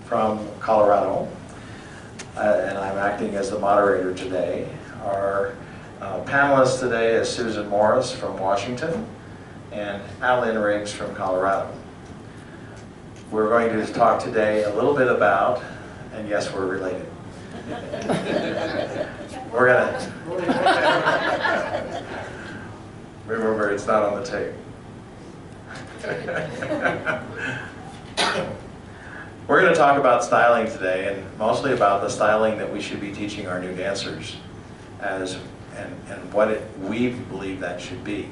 from Colorado, and I'm acting as the moderator today. Our panelist today is Susan Morris from Washington and Allynn Riggs from Colorado. We're going to talk today a little bit about, and yes, we're related. We're gonna remember it's not on the tape. We're going to talk about styling today, and mostly about the styling that we should be teaching our new dancers, and what we believe that should be.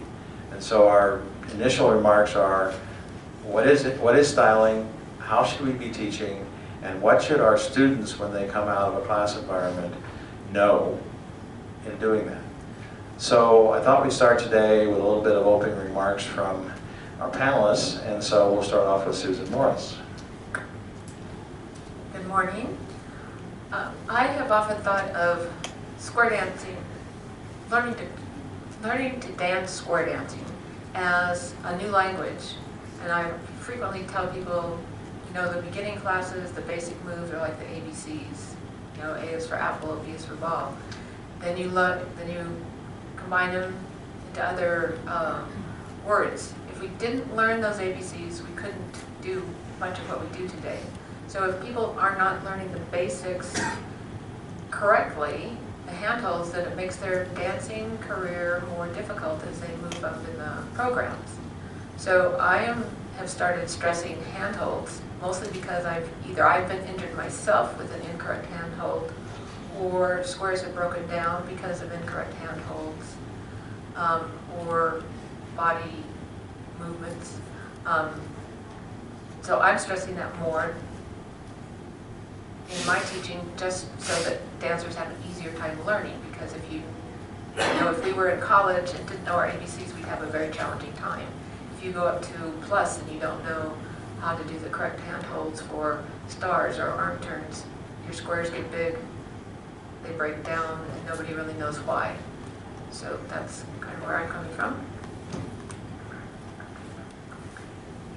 And so our initial remarks are, what is it? What is styling? How should we be teaching? And what should our students, when they come out of a class environment, know in doing that? So I thought we'd start today with a little bit of opening remarks from our panelists, and so we'll start off with Susan Morris. Good morning. I have often thought of square dancing, learning to dance square dancing as a new language. And I frequently tell people, you know, the beginning classes, the basic moves are like the ABCs. You know, A is for apple, B is for ball. Then you combine them into other words. If we didn't learn those ABCs, we couldn't do much of what we do today. So if people are not learning the basics correctly, the handholds, then it makes their dancing career more difficult as they move up in the programs. So I have started stressing handholds, mostly because I've been injured myself with an incorrect handhold, or squares have broken down because of incorrect handholds, or body movements. So I'm stressing that more in my teaching, just so that dancers have an easier time learning. Because if if we were in college and didn't know our ABCs, we'd have a very challenging time. If you go up to plus and you don't know how to do the correct handholds for stars or arm turns, your squares get big, they break down, and nobody really knows why. So that's kind of where I'm coming from.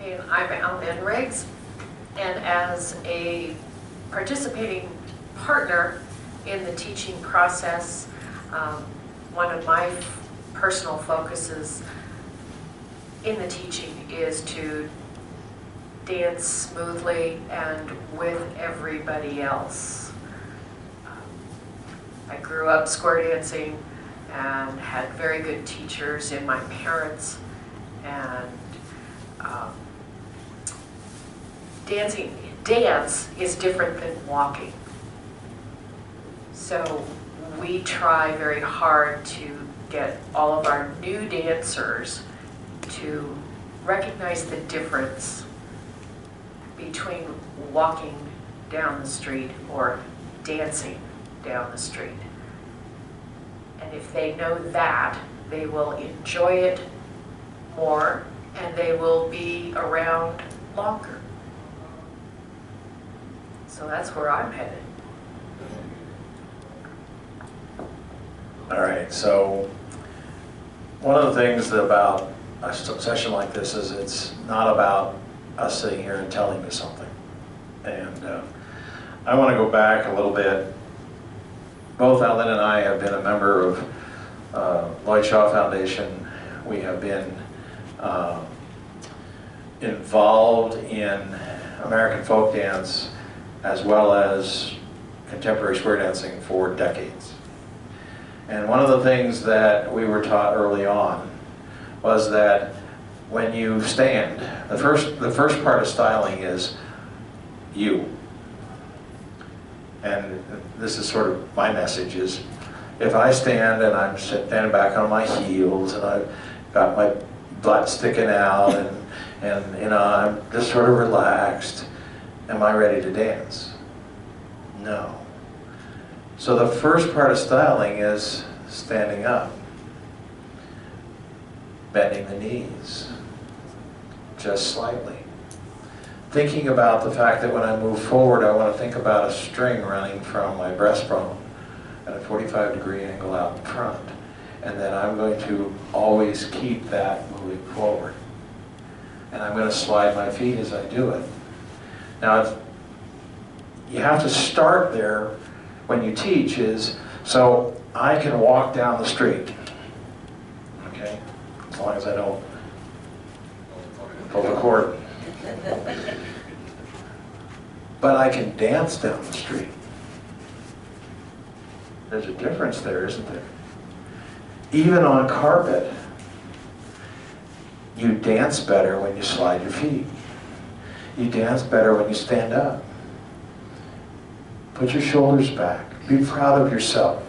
And I'm Allynn Riggs, and as a participating partner in the teaching process, one of my personal focuses in the teaching is to dance smoothly and with everybody else. I grew up square dancing and had very good teachers in my parents, and dance is different than walking. So we try very hard to get all of our new dancers to recognize the difference between walking down the street or dancing down the street. And if they know that, they will enjoy it more and they will be around longer. So that's where I'm headed. All right, so one of the things about a session like this is it's not about us sitting here and telling you something. And I want to go back a little bit. Both Allynn and I have been a member of Lloyd Shaw Foundation. We have been involved in American folk dance as well as contemporary square dancing for decades. And one of the things that we were taught early on was that when you stand, the first part of styling is you. And this is sort of my message is, if I stand and I'm standing back on my heels and I've got my butt sticking out and you know, I'm just sort of relaxed, am I ready to dance? No. So the first part of styling is standing up, bending the knees, just slightly. Thinking about the fact that when I move forward, I want to think about a string running from my breastbone at a 45-degree angle out in front. And then I'm going to always keep that moving forward. And I'm going to slide my feet as I do it. Now, you have to start there when you teach is, so I can walk down the street, okay? As long as I don't pull the cord. But I can dance down the street. There's a difference there, isn't there? Even on carpet, you dance better when you slide your feet. You dance better when you stand up. Put your shoulders back. Be proud of yourself.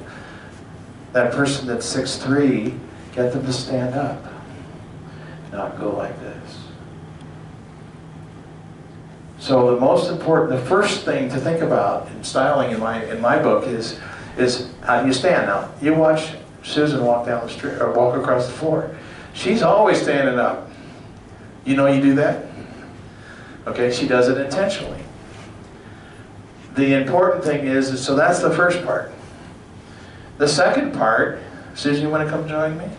That person that's 6'3", get them to stand up. Not go like this. So the most important, the first thing to think about in styling in my book is how do you stand. Now, you watch Susan walk down the street or walk across the floor. She's always standing up. You know you do that? Okay, she does it intentionally. The important thing is so that's the first part. The second part, Susan, you want to come join me?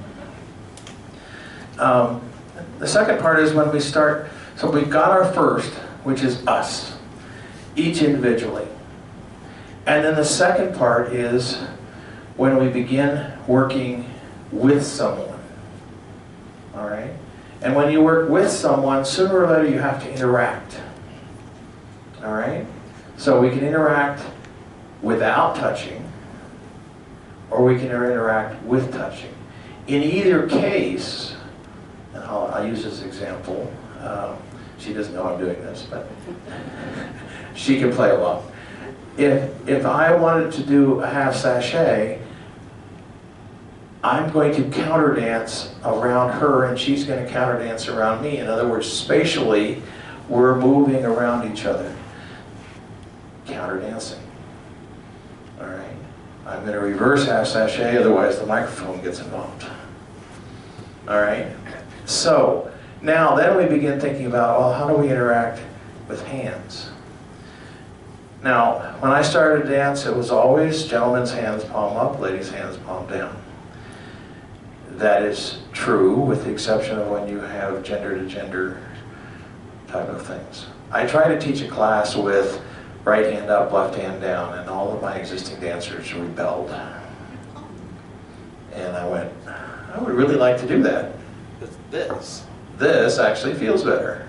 The second part is when we start, so we've got our first, which is us, each individually. And then the second part is when we begin working with someone, all right? And when you work with someone, sooner or later you have to interact, all right? So we can interact without touching, or we can interact with touching. In either case, and I'll use this example, she doesn't know I'm doing this, but she can play along. If I wanted to do a half sachet, I'm going to counter dance around her and she's going to counter dance around me. In other words, spatially, we're moving around each other. Counter dancing. All right. I'm going to reverse half sachet, otherwise the microphone gets involved. All right. So now then we begin thinking about, well, how do we interact with hands? Now, when I started to dance, it was always gentlemen's hands palm up, ladies' hands palm down. That is true, with the exception of when you have gender-to-gender type of things. I try to teach a class with right hand up, left hand down, and all of my existing dancers rebelled. And I went, I would really like to do that. This actually feels better.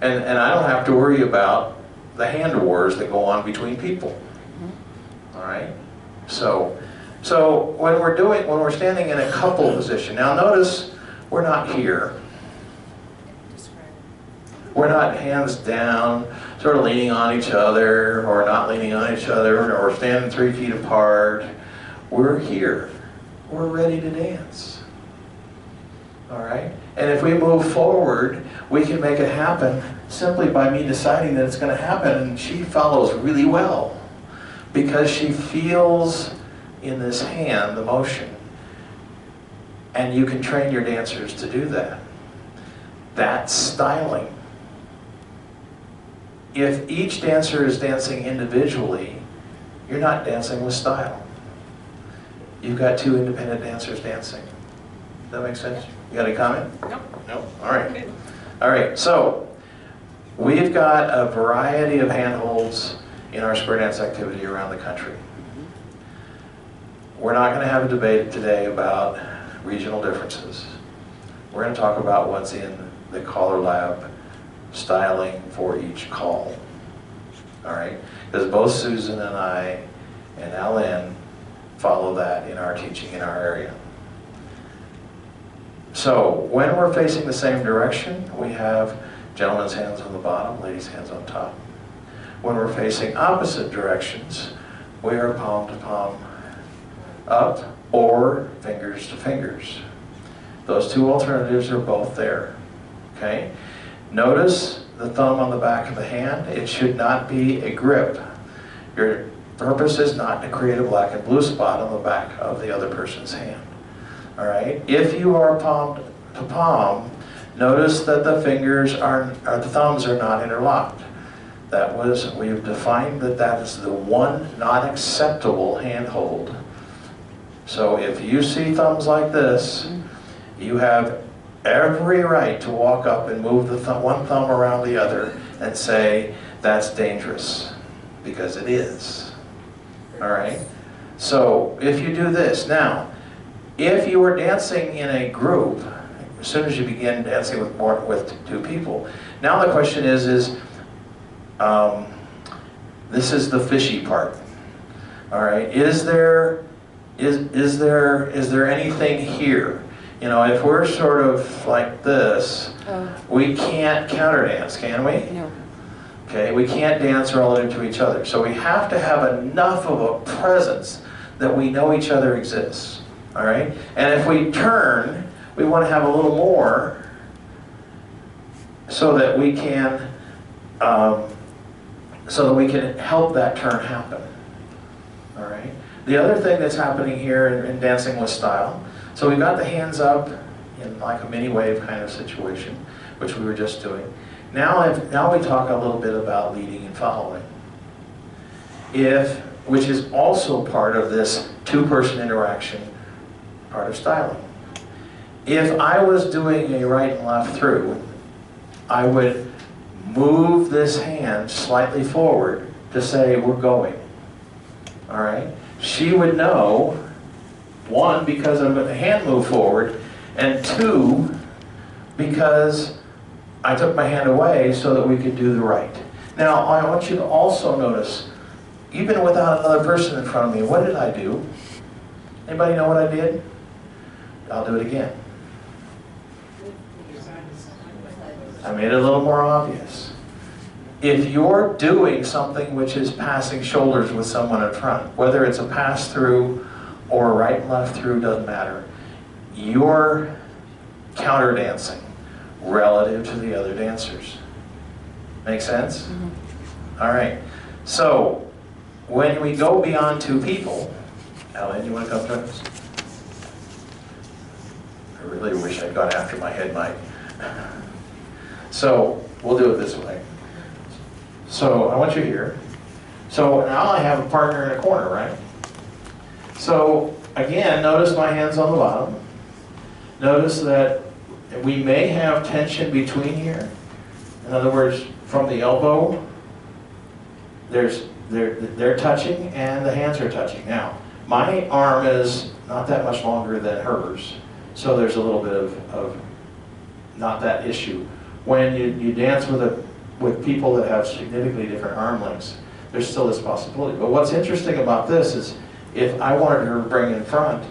And I don't have to worry about the hand wars that go on between people. All right? So when we're standing in a couple position, now notice we're not here. We're not hands down, sort of leaning on each other, or not leaning on each other, or standing 3 feet apart. We're here. We're ready to dance. All right? And if we move forward, we can make it happen simply by me deciding that it's going to happen, and she follows really well because she feels in this hand the motion. And you can train your dancers to do that. That's styling. If each dancer is dancing individually, you're not dancing with style. You've got 2 independent dancers dancing. Does that make sense? You got any comment? Nope. No? All right. All right, so we've got a variety of handholds in our square dance activity around the country. We're not going to have a debate today about regional differences. We're going to talk about what's in the CALLERLAB styling for each call. All right? Because both Susan and I and Allynn follow that in our teaching in our area. So when we're facing the same direction, we have gentlemen's hands on the bottom, ladies' hands on top. When we're facing opposite directions, we are palm to palm up or fingers to fingers. Those 2 alternatives are both there. Okay? Notice the thumb on the back of the hand. It should not be a grip. Your purpose is not to create a black and blue spot on the back of the other person's hand. All right? If you are palm to palm, notice that the the thumbs are not interlocked. We've defined that is the one not acceptable handhold. So if you see thumbs like this, you have every right to walk up and move the one thumb around the other and say, that's dangerous. because it is. All right? So if you do this, now, if you are dancing in a group, as soon as you begin dancing with two people, now the question is this is the fishy part. All right, is there anything here? You know, if we're sort of like this, we can't counter dance, can we? No. Okay, we can't dance relative to each other. So we have to have enough of a presence that we know each other exists. All right, and if we turn, we want to have a little more so that we can help that turn happen. All right. The other thing that's happening here in dancing with style, so we've got the hands up in like a mini wave kind of situation, which we were just doing. Now we talk a little bit about leading and following, which is also part of this two-person interaction part of styling. If I was doing a right and left through, I would move this hand slightly forward to say we're going. All right? She would know, one, because the hand moved forward, and two, because I took my hand away so that we could do the right. Now, I want you to also notice, even without another person in front of me, what did I do? Anybody know what I did? I'll do it again. I made it a little more obvious. If you're doing something which is passing shoulders with someone in front, whether it's a pass through or a right and left through, doesn't matter. You're counter dancing relative to the other dancers. Make sense? Mm-hmm. All right. So when we go beyond two people, Allynn, you want to come to us? I really wish I'd gone after my head mic. So we'll do it this way. So I want you here. So now I have a partner in a corner, right? So again, notice my hands on the bottom. Notice that we may have tension between here. In other words, from the elbow, they're touching and the hands are touching. Now, my arm is not that much longer than hers, so there's a little bit of not that issue. When you dance with people that have significantly different arm lengths, there's still this possibility. But what's interesting about this is, if I wanted her to bring in front,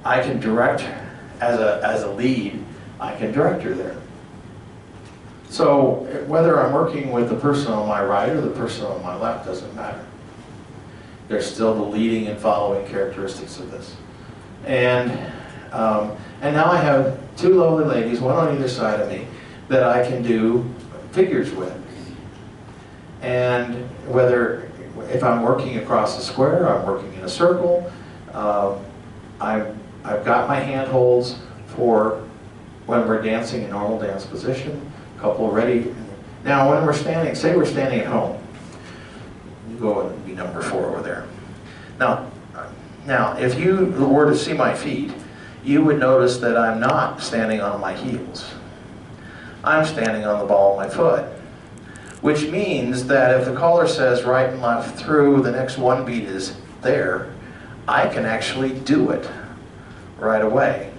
I can direct her as a lead. I can direct her there. So whether I'm working with the person on my right or the person on my left doesn't matter. There's still the leading and following characteristics of this. And now I have two lovely ladies, one on either side of me, that I can do figures with. And whether, if I'm working across a square, I'm working in a circle, I've got my handholds for when we're dancing in normal dance position, a couple ready. Now when we're standing, say we're standing at home. You go and be number 4 over there. Now if you were to see my feet, you would notice that I'm not standing on my heels. I'm standing on the ball of my foot. Which means that if the caller says right and left through, the next one beat is there, I can actually do it right away.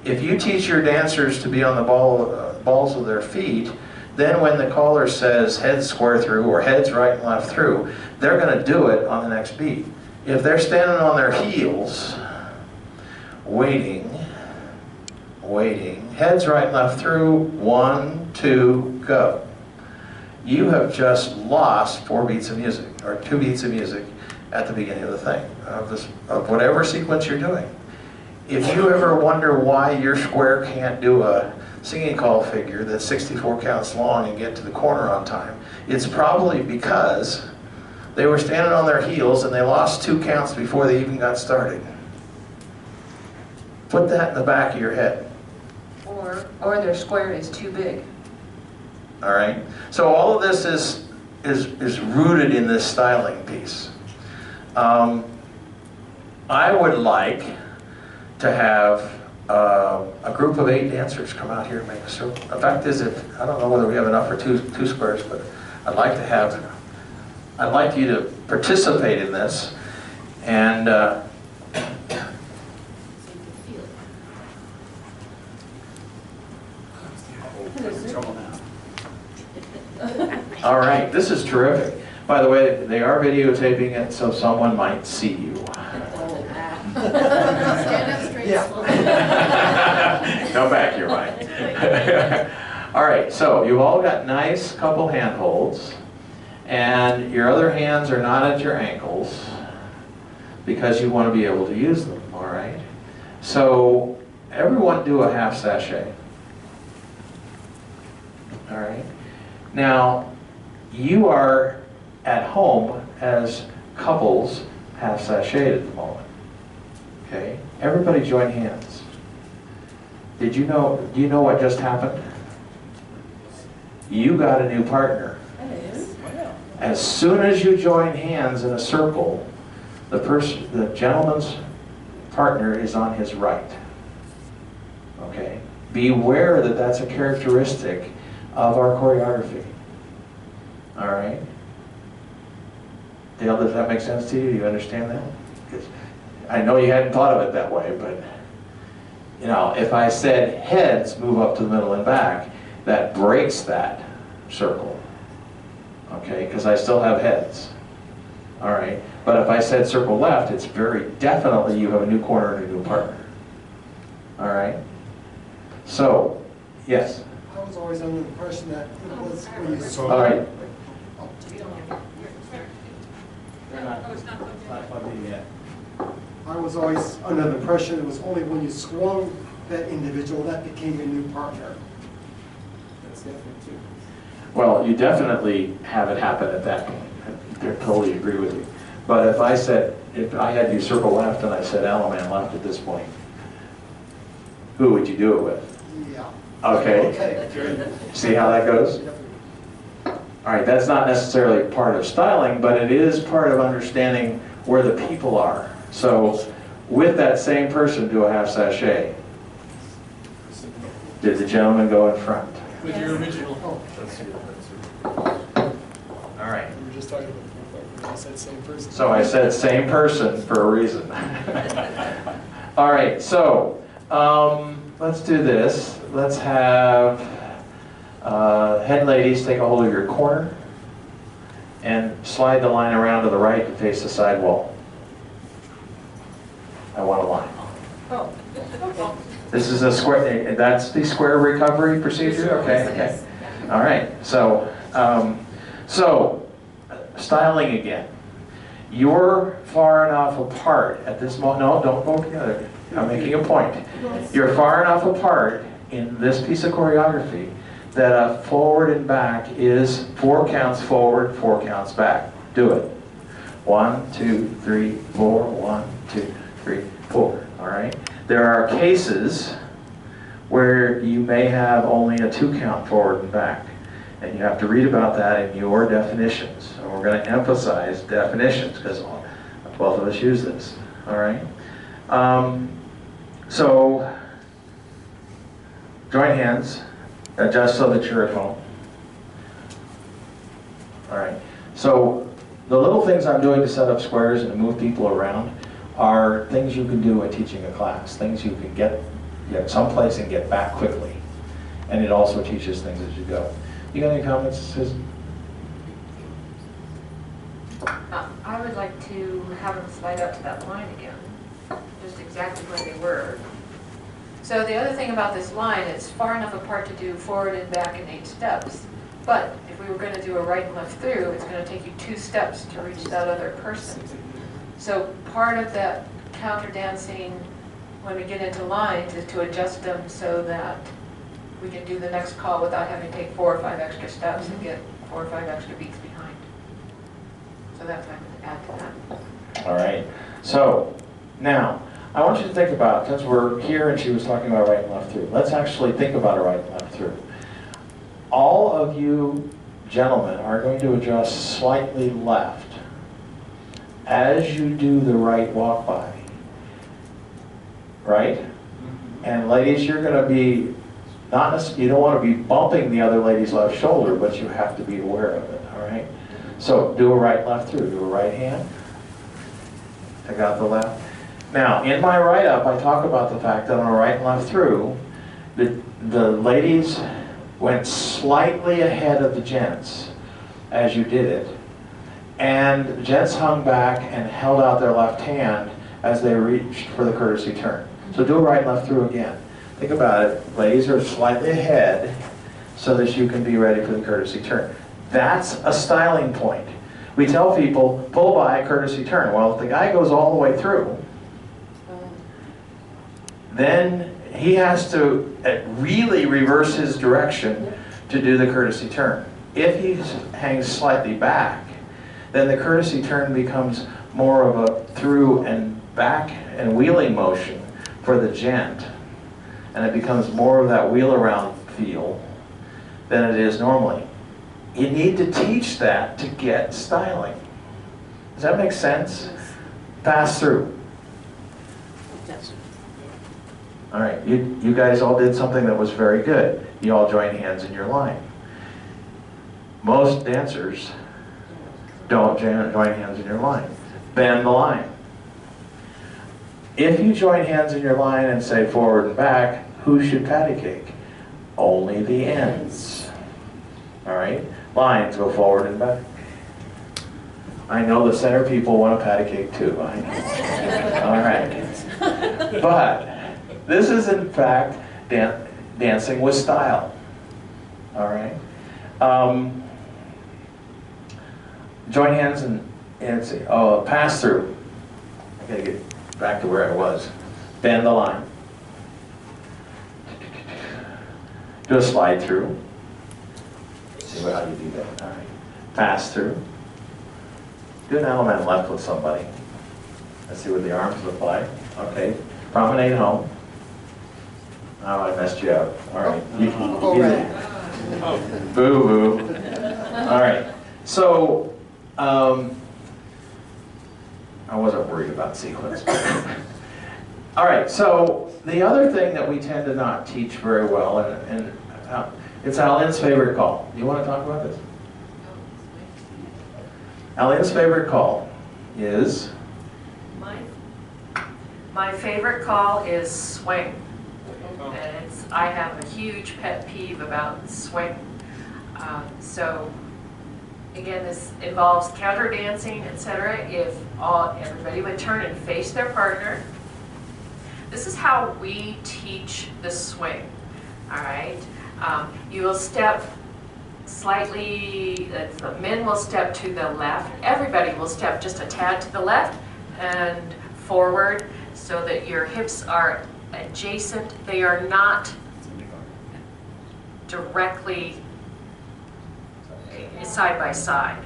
If you teach your dancers to be on the balls of their feet, then when the caller says heads square through or heads right and left through, they're going to do it on the next beat. If they're standing on their heels, waiting, heads right and left through, 1, 2, go. You have just lost 4 beats of music, or 2 beats of music at the beginning of the thing, of whatever sequence you're doing. If you ever wonder why your square can't do a singing call figure that's 64 counts long and get to the corner on time, it's probably because they were standing on their heels and they lost 2 counts before they even got started. Put that in the back of your head. Or their square is too big. All right. So all of this is rooted in this styling piece. I would like to have a group of 8 dancers come out here and make a circle. The fact is, I don't know whether we have enough for two squares, but I'd like to have I'd like you to participate in this, and all right, this is terrific. By the way, they are videotaping it, so someone might see you. Stand up straight. Go back, you're right. All right, so you've all got nice couple handholds, and your other hands are not at your ankles because you want to be able to use them, all right? So everyone do a half sachet. All right. Now, you are at home as couples half sachet at the moment. Okay? Everybody join hands. Do you know what just happened? You got a new partner. As soon as you join hands in a circle, the gentleman's partner is on his right. Okay? Beware that that's a characteristic of our choreography. All right? Dale, does that make sense to you? Do you understand that? 'Cause I know you hadn't thought of it that way, but you know, if I said heads move up to the middle and back, that breaks that circle. Okay? Because I still have heads. All right? But if I said circle left, it's very definitely you have a new corner and a new partner. All right? So, yes? I was always under the impression that it was when you All swung. right. They're not plugged in yet. I was always under the impression it was only when you swung that individual that became your new partner. That's definitely too. Well, you definitely have it happen at that point. I totally agree with you. But if I had you circle left and I said Allynn left at this point, who would you do it with? Yeah. Okay. Okay. See how that goes? All right, that's not necessarily part of styling, but it is part of understanding where the people are. So with that same person, do a half sachet. Did the gentleman go in front? With your original. Oh, All right. we were just talking about, I said same person. So I said same person for a reason. All right, so let's do this. Let's have head ladies take a hold of your corner and slide the line around to the right and face the side wall. I want a line. Oh, okay. This is a square, that's the square recovery procedure? Okay, okay. All right, so, styling again. You're far enough apart at this moment, no, don't go together. I'm making a point. You're far enough apart in this piece of choreography that a forward and back is 4 counts forward, 4 counts back. Do it. 1, 2, 3, 4, 1, 2, 3, 4, all right? There are cases where you may have only a 2 count forward and back, and you have to read about that in your definitions. And we're going to emphasize definitions because both of us use this, all right? So, join hands, adjust so that you're at home. All right, so the little things I'm doing to set up squares and to move people around are things you can do in teaching a class, things you can get someplace and get back quickly. And it also teaches things as you go. You got any comments, Susan? I would like to have them slide out to that line again, just exactly where they were. So the other thing about this line, it's far enough apart to do forward and back in 8 steps. But if we were going to do a right and left through, it's going to take you 2 steps to reach that other person. So part of that counter dancing when we get into lines is to adjust them so that we can do the next call without having to take 4 or 5 extra steps and get 4 or 5 extra beats behind. So that's what I'm going to add to that. All right, so now I want you to think about, since we're here and she was talking about right and left through, let's actually think about a right and left through. All of you gentlemen are going to adjust slightly left as you do the right walk by, right? And ladies, you're going to be, you don't want to be bumping the other lady's left shoulder, but you have to be aware of it, all right? So do a right, left through. Do a right hand. Take out the left. Now, in my write-up, I talk about the fact that on a right and left through, the ladies went slightly ahead of the gents as you did it. And the gents hung back and held out their left hand as they reached for the courtesy turn. So do a right and left through again. Think about it. Ladies are slightly ahead so that you can be ready for the courtesy turn. That's a styling point. We tell people, pull by, courtesy turn. Well, if the guy goes all the way through, then he has to really reverse his direction to do the courtesy turn. If he hangs slightly back, then the courtesy turn becomes more of a through and back and wheeling motion for the gent. And it becomes more of that wheel around feel than it is normally. You need to teach that to get styling. Does that make sense? Pass through. All right, you guys all did something that was very good. You all joined hands in your line. Most dancers don't join hands in your line. Bend the line. If you join hands in your line and say forward and back, who should patty cake? Only the ends. All right, lines go forward and back. I know the center people want a patty cake too. I know. All right, but this is in fact dancing with style. All right. Join hands and say, oh, pass through. I gotta get back to where I was. Bend the line. Do a slide through. See how you do that. All right. Pass through. Do an element left with somebody. Let's see what the arms look like. Okay. Promenade home. Oh, I messed you up. All right. Boo boo. All right. So, I wasn't worried about sequence. All right. So the other thing that we tend to not teach very well, and it's Allynn's favorite call. Do you want to talk about this? Allynn's favorite call is? My favorite call is swing. And I have a huge pet peeve about swing. So again, this involves counter dancing, etc. If everybody would turn and face their partner. This is how we teach the swing. All right. You will step slightly. The men will step to the left. Everybody will step just a tad to the left and forward, so that your hips are adjacent. They are not directly side by side.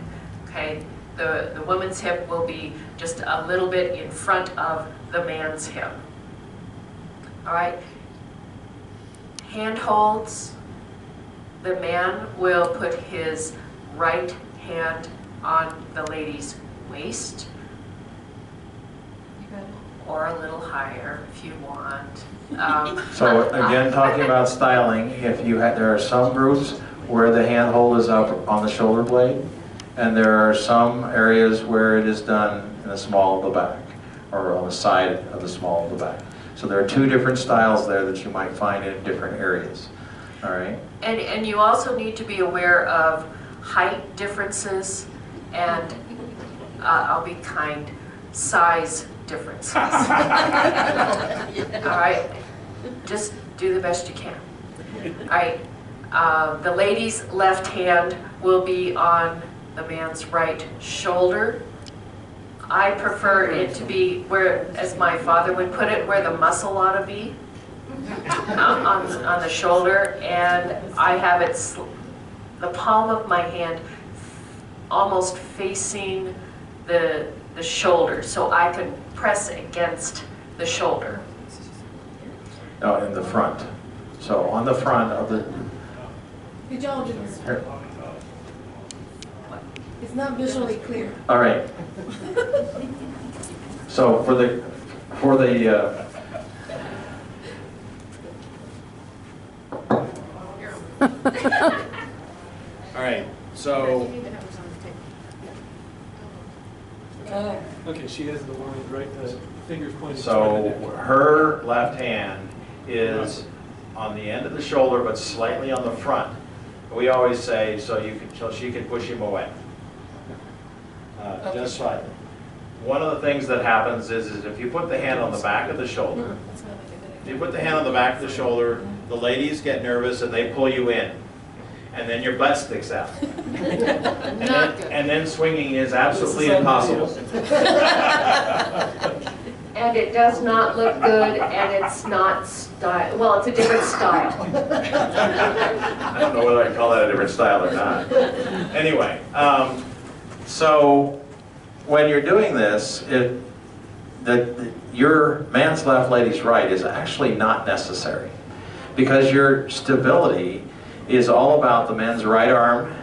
Okay, the woman's hip will be just a little bit in front of the man's hip. All right, hand holds. The man will put his right hand on the lady's waist, or a little higher if you want. So again, talking about styling, there are some groups where the hand hold is up on the shoulder blade, and there are some areas where it is done in the small of the back, or on the side of the small of the back. So there are two different styles there that you might find in different areas. All right. And you also need to be aware of height differences and, I'll be kind, size differences. All right, just do the best you can. All right, the lady's left hand will be on the man's right shoulder. I prefer it to be where, as my father would put it, where the muscle ought to be, on the shoulder, and I have it, the palm of my hand almost facing the shoulder, so I can press against the shoulder. No, in the front. So on the front of the... Could y'all do this? It's not visually clear. All right. So for the all right. So Okay, she has the one right, the fingers pointing. So her left hand is on the end of the shoulder, but slightly on the front. We always say so she can push him away, just slightly. One of the things that happens is if you put the hand on the back of the shoulder, the ladies get nervous and they pull you in, and then your butt sticks out. And then swinging is absolutely impossible. And it does not look good, and it's not style. Well, it's a different style. I don't know whether I can call that a different style or not. Anyway, so when you're doing this, your man's left, lady's right is actually not necessary, because your stability is all about the man's right arm,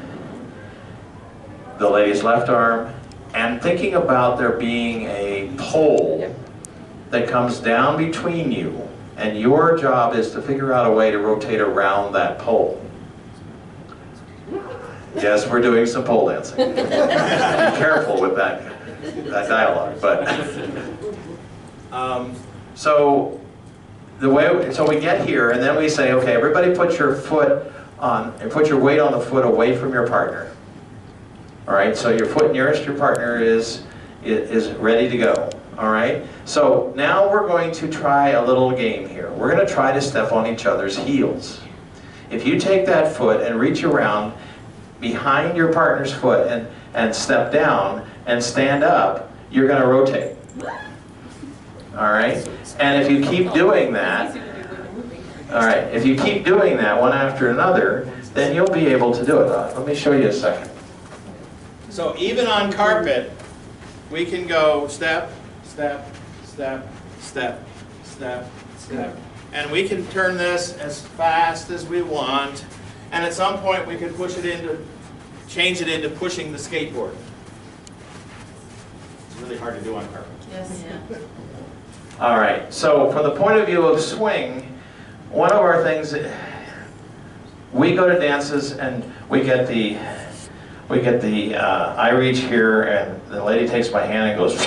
the lady's left arm, and thinking about there being a pole that comes down between you, and your job is to figure out a way to rotate around that pole. Yes, we're doing some pole dancing. Be careful with that dialogue. But so we get here, and then we say, okay, everybody put your foot on, and put your weight on the foot away from your partner. All right, so your foot nearest your partner is ready to go. All right, so now we're going to try a little game here. We're going to try to step on each other's heels. If you take that foot and reach around behind your partner's foot and step down and stand up, you're going to rotate. All right, and if you keep doing that, all right, if you keep doing that one after another, then you'll be able to do it. Let me show you a second. So even on carpet, we can go step, step, step, step, step, step. And we can turn this as fast as we want. And at some point we can change it into pushing the skateboard. It's really hard to do on carpet. Yes. All right, so from the point of view of swing, one of our things, we go to dances and we get the I reach here and the lady takes my hand and goes,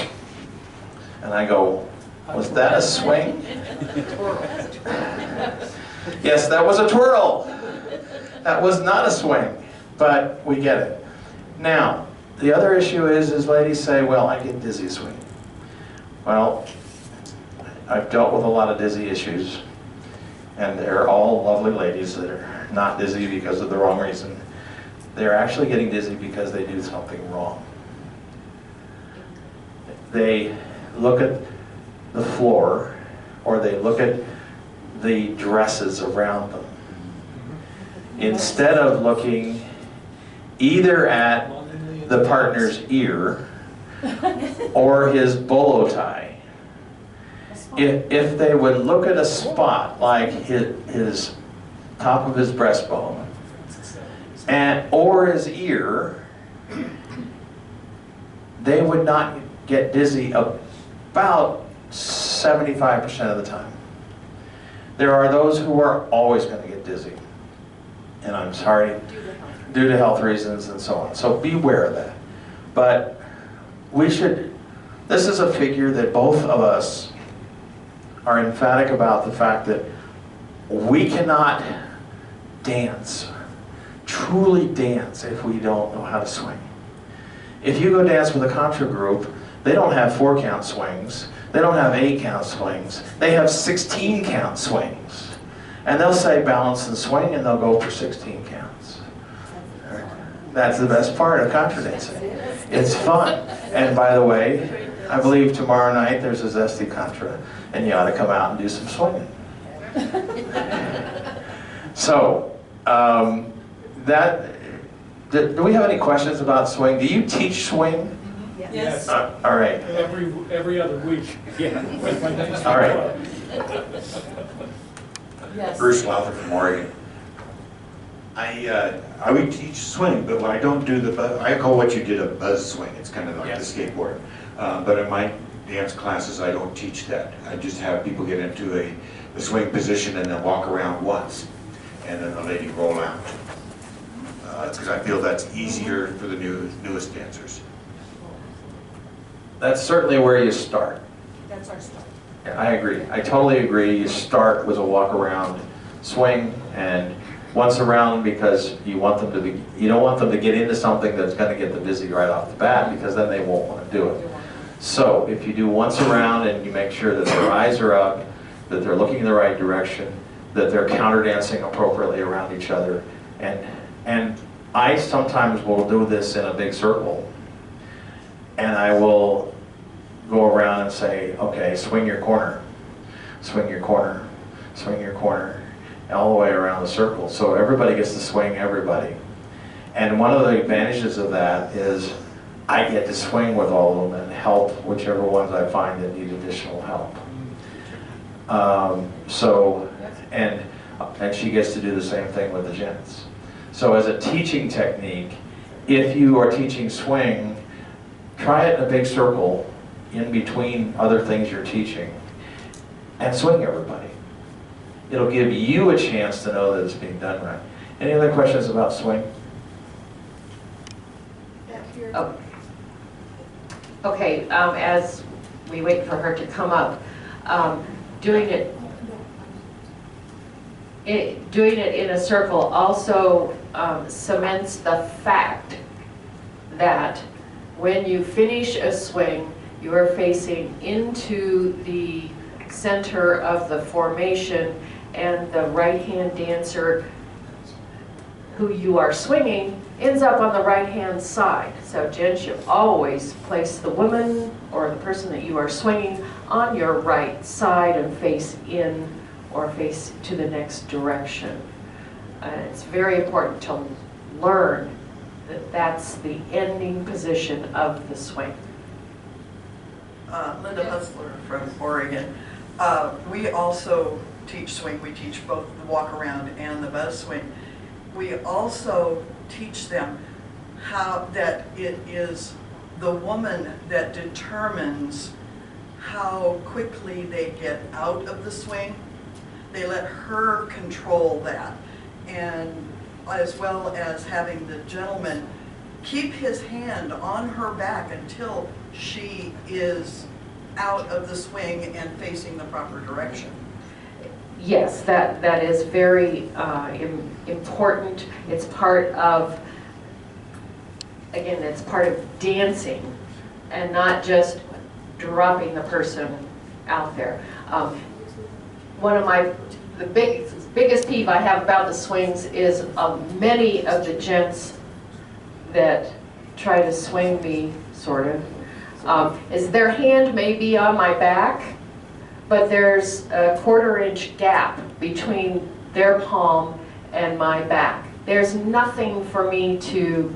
and I go, was that a swing? Yes, that was a twirl. That was not a swing, but we get it. Now, the other issue is ladies say, well, I get dizzy swinging. Well, I've dealt with a lot of dizzy issues, and they're all lovely ladies that are not dizzy because of the wrong reason. They're actually getting dizzy because they do something wrong. They look at the floor, or they look at the dresses around them, instead of looking either at the partner's ear or his bolo tie. If they would look at a spot like his top of his breastbone or his ear, they would not get dizzy about 75% of the time. There are those who are always going to get dizzy, and I'm sorry, due to health reasons and so on. So beware of that. But this is a figure that both of us are emphatic about the fact that we cannot dance, truly dance, if we don't know how to swing. If you go dance with a contra group, they don't have 4-count swings, they don't have 8-count swings, they have 16-count swings. And they'll say balance and swing, and they'll go for 16 counts. That's the best part of contra dancing. It's fun. And by the way, I believe tomorrow night there's a zesty contra, and you ought to come out and do some swinging. So, do we have any questions about swing? Do you teach swing? Yes. All right. Every other week. Yeah. All right. Yes. Bruce Lawler from Oregon. I would teach swing, but when I don't do I call what you did a buzz swing. It's kind of like the skateboard. But in my dance classes, I don't teach that. I just have people get into a swing position and then walk around once, and then the lady roll out. Because I feel that's easier for the newest dancers. that's certainly where you start. That's our start. Yeah, I agree. I totally agree. You start with a walk around swing, and once around because you want them to be, you don't want them to get into something that's going to get them dizzy right off the bat, because then they won't want to do it. So if you do once around and you make sure that their eyes are up, that they're looking in the right direction, that they're counter dancing appropriately around each other, and I sometimes will do this in a big circle, and I will go around and say, okay, swing your corner, swing your corner, swing your corner, all the way around the circle. So everybody gets to swing everybody. And one of the advantages of that is I get to swing with all of them and help whichever ones I find that need additional help. And she gets to do the same thing with the gents. So as a teaching technique, if you are teaching swing, try it in a big circle in between other things you're teaching and swing everybody. It'll give you a chance to know that it's being done right. Any other questions about swing? Oh. Okay, as we wait for her to come up, doing it in a circle also cements the fact that when you finish a swing, you are facing into the center of the formation, and the right-hand dancer who you are swinging ends up on the right-hand side. So gents, you always place the woman or the person that you are swinging on your right side and face in or face to the next direction. It's very important to learn that that's the ending position of the swing. Linda Hustler from Oregon. We also teach swing. We teach both the walk around and the buzz swing. We also teach them how that it is the woman that determines how quickly they get out of the swing. They let her control that, and as well as having the gentleman keep his hand on her back until she is out of the swing and facing the proper direction. Yes, that is very important. It's part of, again, it's part of dancing and not just dropping the person out there. One of the biggest peeve I have about the swings is many of the gents that try to swing me, sort of, is their hand may be on my back, but there's a 1/4 inch gap between their palm and my back. There's nothing for me to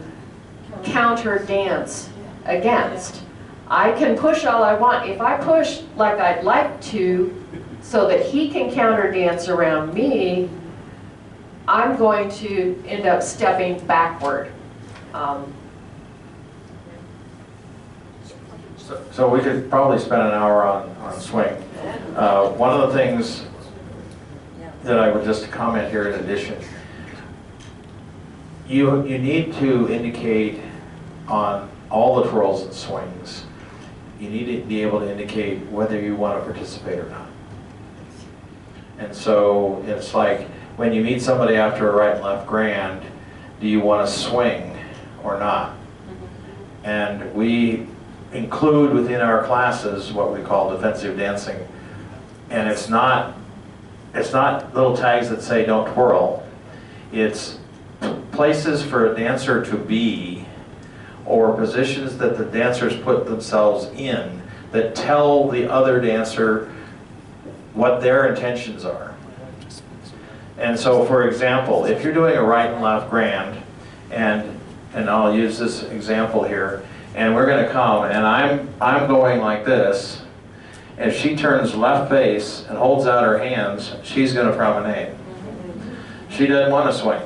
counter dance against. I can push all I want. If I push like I'd like to, so that he can counter dance around me, I'm going to end up stepping backward. So we could probably spend an hour on swing. One of the things that I would just comment here in addition, you need to indicate on all the twirls and swings, you need to be able to indicate whether you want to participate or not. And so it's like when you meet somebody after a right and left grand, do you want to swing or not? And we include within our classes what we call defensive dancing, and it's not little tags that say don't twirl. It's places for a dancer to be, or positions that the dancers put themselves in that tell the other dancer what their intentions are. And so, for example, if you're doing a right and left grand, and I'll use this example here, and we're going to come, and I'm going like this. If she turns left face and holds out her hands, she's going to promenade. She doesn't want to swing.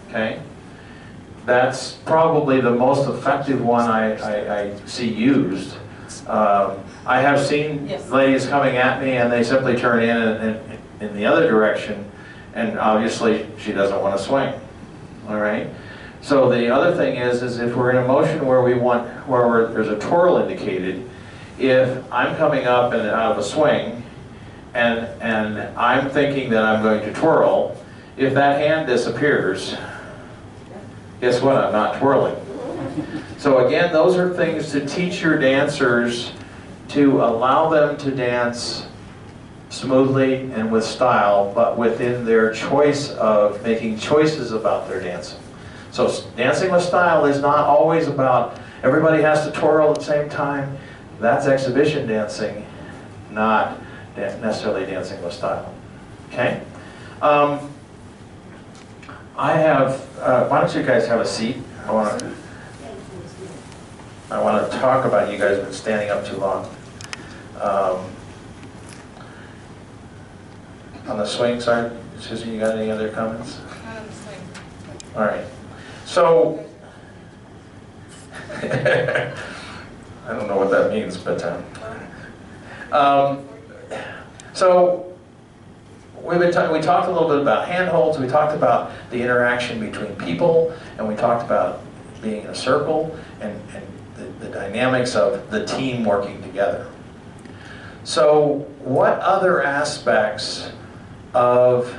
Okay? That's probably the most effective one I see used. I have seen ladies coming at me and they simply turn in the other direction, and obviously she doesn't want to swing. All right? So the other thing is if we're in a motion where there's a twirl indicated, if I'm coming up and out of a swing, and I'm thinking that I'm going to twirl, if that hand disappears, guess what? I'm not twirling. So again, those are things to teach your dancers to allow them to dance smoothly and with style, but within their choice of making choices about their dancing. So dancing with style is not always about everybody has to twirl at the same time. That's exhibition dancing, not necessarily dancing with style. Okay? I have, why don't you guys have a seat? I want to talk about, you guys have been standing up too long. On the swing side, Susan, you got any other comments? Not on the swing. All right. So, I don't know what that means, but so we talked a little bit about handholds. We talked about the interaction between people, and we talked about being in a circle and the dynamics of the team working together. So, what other aspects of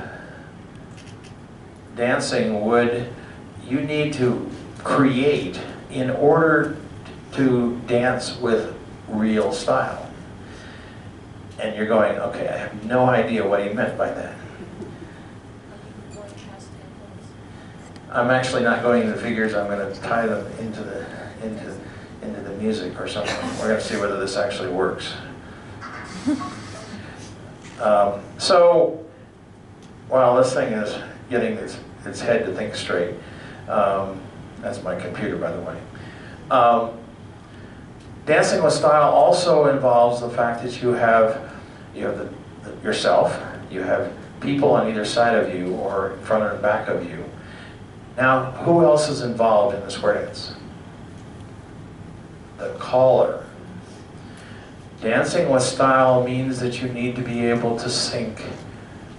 dancing would you need to create in order to dance with real style? And you're going, okay, I have no idea what he meant by that. I'm actually not going into the figures. I'm going to tie them into the music or something. We're going to see whether this actually works. So, while this thing is getting its head to think straight, that's my computer, by the way. Dancing with style also involves the fact that you have yourself, you have people on either side of you or in front and back of you. Now, who else is involved in the square dance? The caller. Dancing with style means that you need to be able to sync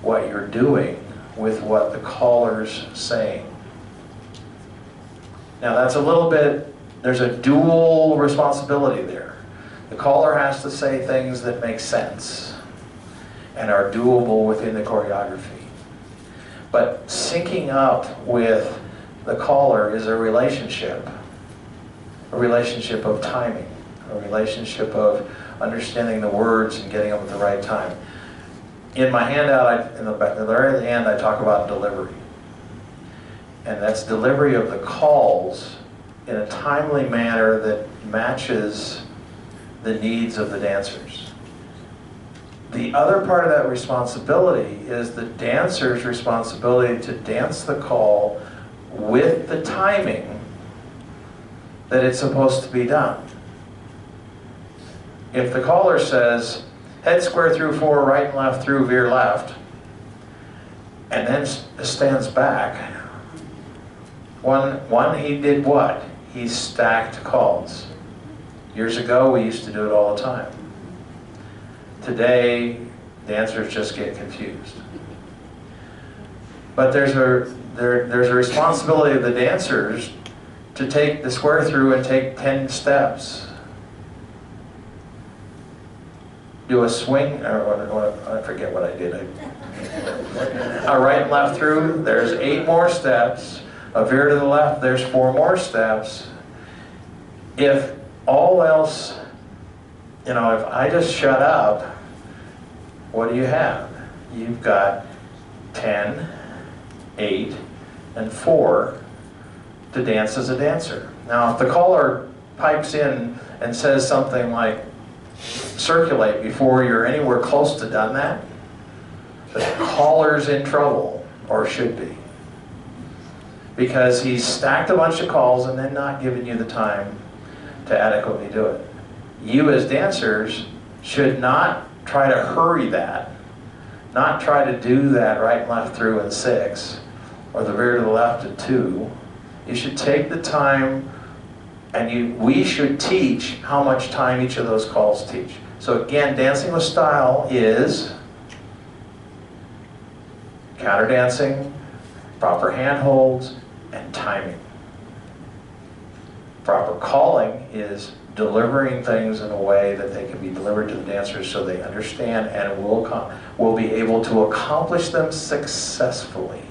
what you're doing with what the caller's saying. Now that's a little bit, there's a dual responsibility there. The caller has to say things that make sense and are doable within the choreography. But syncing up with the caller is a relationship of timing, a relationship of understanding the words and getting them at the right time. In my handout, at the very end, I talk about delivery. And that's delivery of the calls in a timely manner that matches the needs of the dancers. The other part of that responsibility is the dancer's responsibility to dance the call with the timing that it's supposed to be done. If the caller says, head square through 4, right and left through, veer left, and then stands back, one he did what? He stacked calls. Years ago, we used to do it all the time. Today, dancers just get confused. But there's a responsibility of the dancers to take the square through and take 10 steps. Do a swing, or I forget what I did. A right and left through, there's 8 more steps. A veer to the left, there's 4 more steps. If all else, if I just shut up, what do you have? You've got 10, 8, and 4 to dance as a dancer. Now, if the caller pipes in and says something like, circulate before you're anywhere close to done that, the caller's in trouble, or should be. Because he's stacked a bunch of calls and then not giving you the time to adequately do it. You as dancers should not try to hurry that, not try to do that right and left through in 6, or the veer to the left in 2. You should take the time, and we should teach how much time each of those calls teach. So again, dancing with style is counter dancing, proper handholds, and timing. Proper calling is delivering things in a way that they can be delivered to the dancers so they understand and will be able to accomplish them successfully.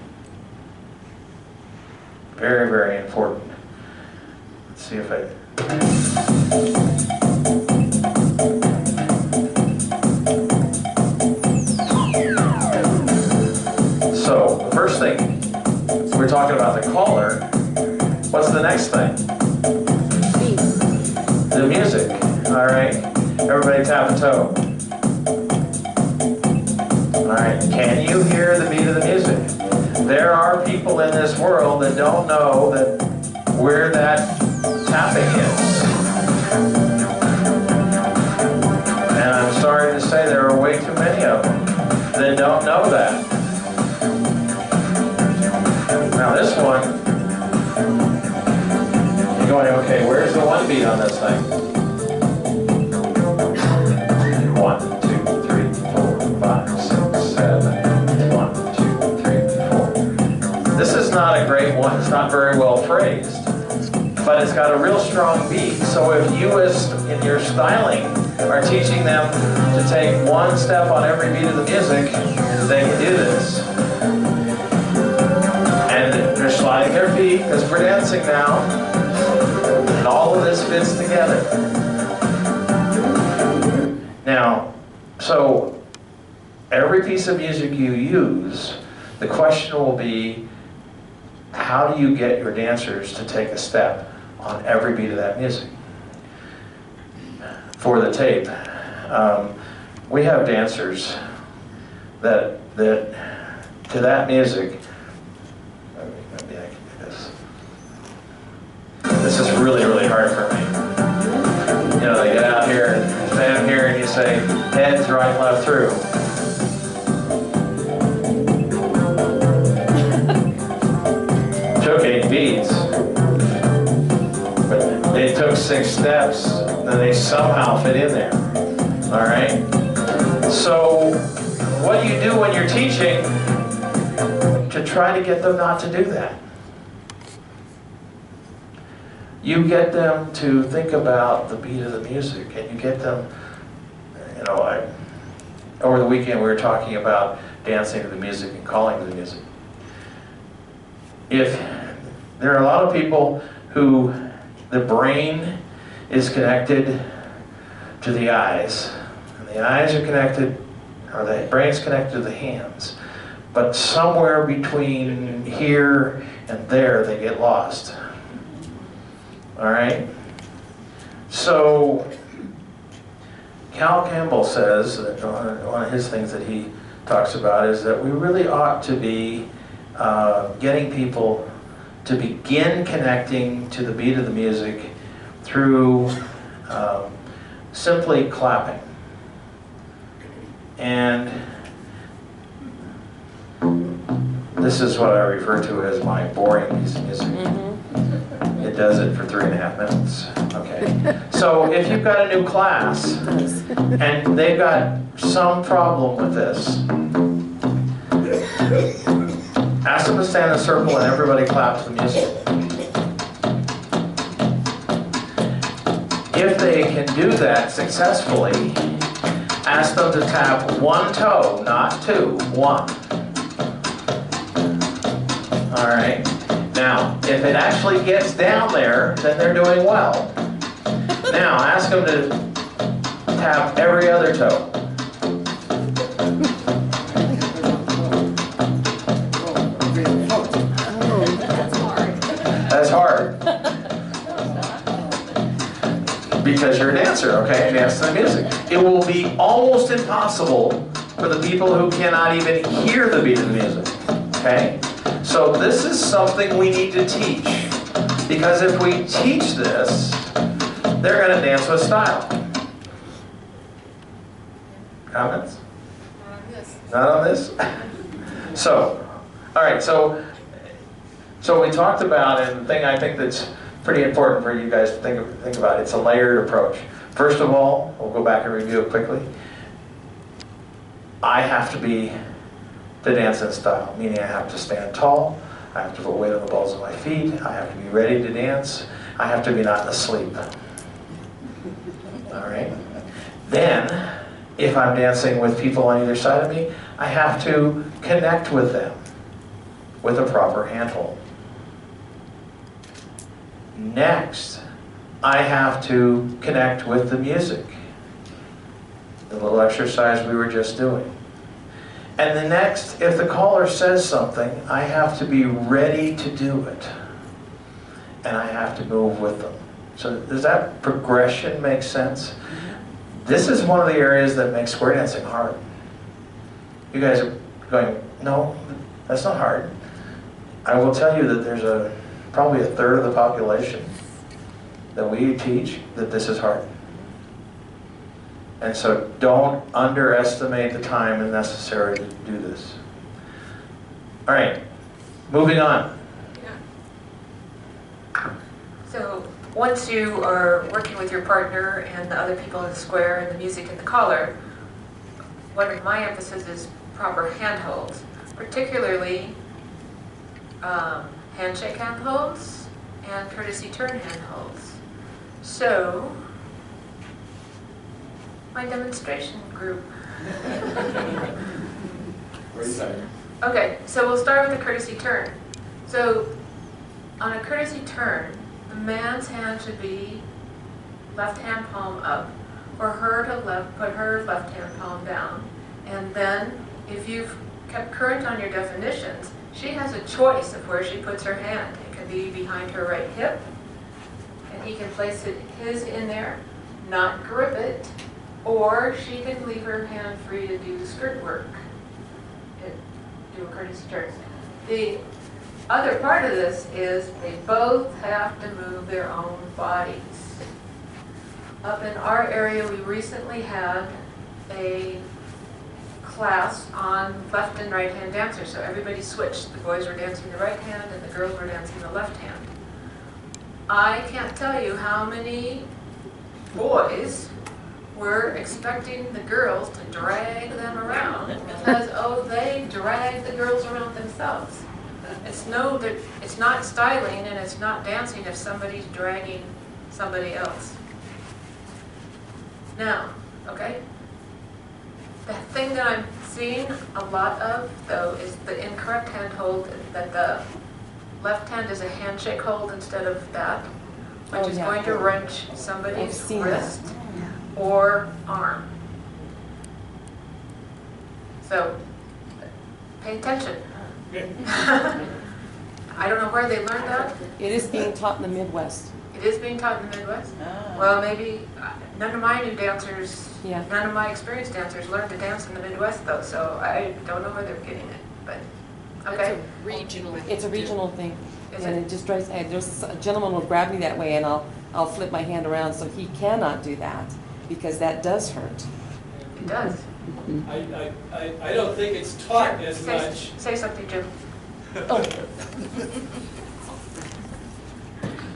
Very, very important. Let's see if I... So, the first thing, we're talking about the caller. What's the next thing? The music. All right. Everybody tap a toe. All right. Can you hear the beat of the music? There are people in this world that don't know that where that tapping is. And I'm sorry to say there are way too many of them that don't know that. Now this one, you're going, okay, where's the one beat on this thing? 1, 2, 3, 4, 5, 6, 7. 1, 2, 3, 4. This is not a great one. It's not very well phrased, but it's got a real strong beat. So if you, in your styling, are teaching them to take one step on every beat of the music, they can do this. And they're sliding their feet because we're dancing now. And all of this fits together. Now, so every piece of music you use, the question will be, how do you get your dancers to take a step on every beat of that music? For the tape, we have dancers that to that music, maybe I can do this. This is really, really hard for me. You know, they get out here and stand here and you say, heads right, left, through. Took 8 beats, but they took 6 steps, and they somehow fit in there. All right? So, what do you do when you're teaching to try to get them not to do that? You get them to think about the beat of the music, and you get them, you know, over the weekend we were talking about dancing to the music and calling to the music. If there are a lot of people who the brain is connected to the eyes, and the eyes are connected, or the brain's connected to the hands, but somewhere between here and there they get lost. All right? So Cal Campbell says that one of his things that he talks about is that we really ought to be getting people to begin connecting to the beat of the music through simply clapping. And this is what I refer to as my boring piece of music. It does it for 3.5 minutes. Okay. So if you've got a new class and they've got some problem with this, ask them to stand in a circle and everybody claps the music. If they can do that successfully, ask them to tap 1 toe, not 2, 1. All right. Now, if it actually gets down there, then they're doing well. Now, ask them to tap every other toe. That's hard. Because you're a dancer, okay? Dance to the music. It will be almost impossible for the people who cannot even hear the beat of the music, okay? So this is something we need to teach. Because if we teach this, they're going to dance with style. Comments? Not on this? So, all right, so we talked about, and the thing I think that's pretty important for you guys to think about, it's a layered approach. First of all, we'll go back and review it quickly. I have to be the dance in style, meaning I have to stand tall, I have to put weight on the balls of my feet, I have to be ready to dance, I have to be not asleep. Okay? Then, if I'm dancing with people on either side of me, I have to connect with them with a proper handhold. Next, I have to connect with the music. The little exercise we were just doing. And the next, if the caller says something, I have to be ready to do it. And I have to move with them. So does that progression make sense? This is one of the areas that makes square dancing hard. You guys are going, no, that's not hard. I will tell you that there's probably a third of the population that we teach that this is hard. And so don't underestimate the time necessary to do this. All right, moving on. So once you are working with your partner and the other people in the square and the music and the caller, one of my emphasis is proper handholds, particularly handshake handholds and courtesy turn handholds. So, my demonstration group. Okay, so we'll start with the courtesy turn. So, on a courtesy turn, the man's hand should be left hand palm up, for her to put her left hand palm down, and then if you've kept current on your definitions, she has a choice of where she puts her hand. It can be behind her right hip, and he can place his in there, not grip it, or she can leave her hand free to do the skirt work, do a courtesy turn. The other part of this is they both have to move their own bodies. Up in our area, we recently had a class on left and right hand dancers, so everybody switched. The boys were dancing the right hand and the girls were dancing the left hand. I can't tell you how many boys were expecting the girls to drag them around because, oh, they drag the girls around themselves. It's not styling and it's not dancing if somebody's dragging somebody else. Now, okay? The thing that I'm seeing a lot of, though, is the incorrect hand hold, that the left hand is a handshake hold instead of that, which is going to wrench somebody's wrist or arm. So, pay attention. I don't know where they learned that. It is being taught in the Midwest. It is being taught in the Midwest? Well, maybe none of my new dancers, none of my experienced dancers learned to dance in the Midwest, though, so I don't know where they're getting it, but, okay. It's a regional thing. Is And it? it just drives, there's a gentleman will grab me that way and I'll flip my hand around so he cannot do that because that does hurt. It does. I don't think it's taught as much. Say something, Jim.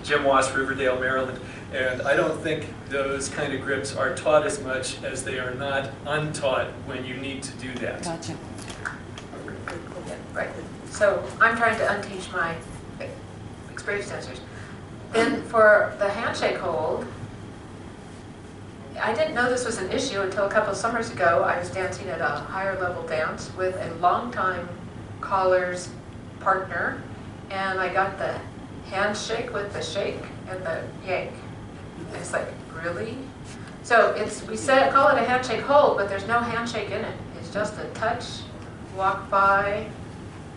Jim Wass, Riverdale, Maryland, and I don't think those kind of grips are taught as much as they are not untaught when you need to do that. Gotcha. Yeah, right. So I'm trying to unteach my experienced dancers. Then for the handshake hold, I didn't know this was an issue until a couple of summers ago. I was dancing at a higher level dance with a longtime caller's partner, and I got the handshake with the shake and the yank. And it's like, really? So call it a handshake hold, but there's no handshake in it. It's just a touch, walk by,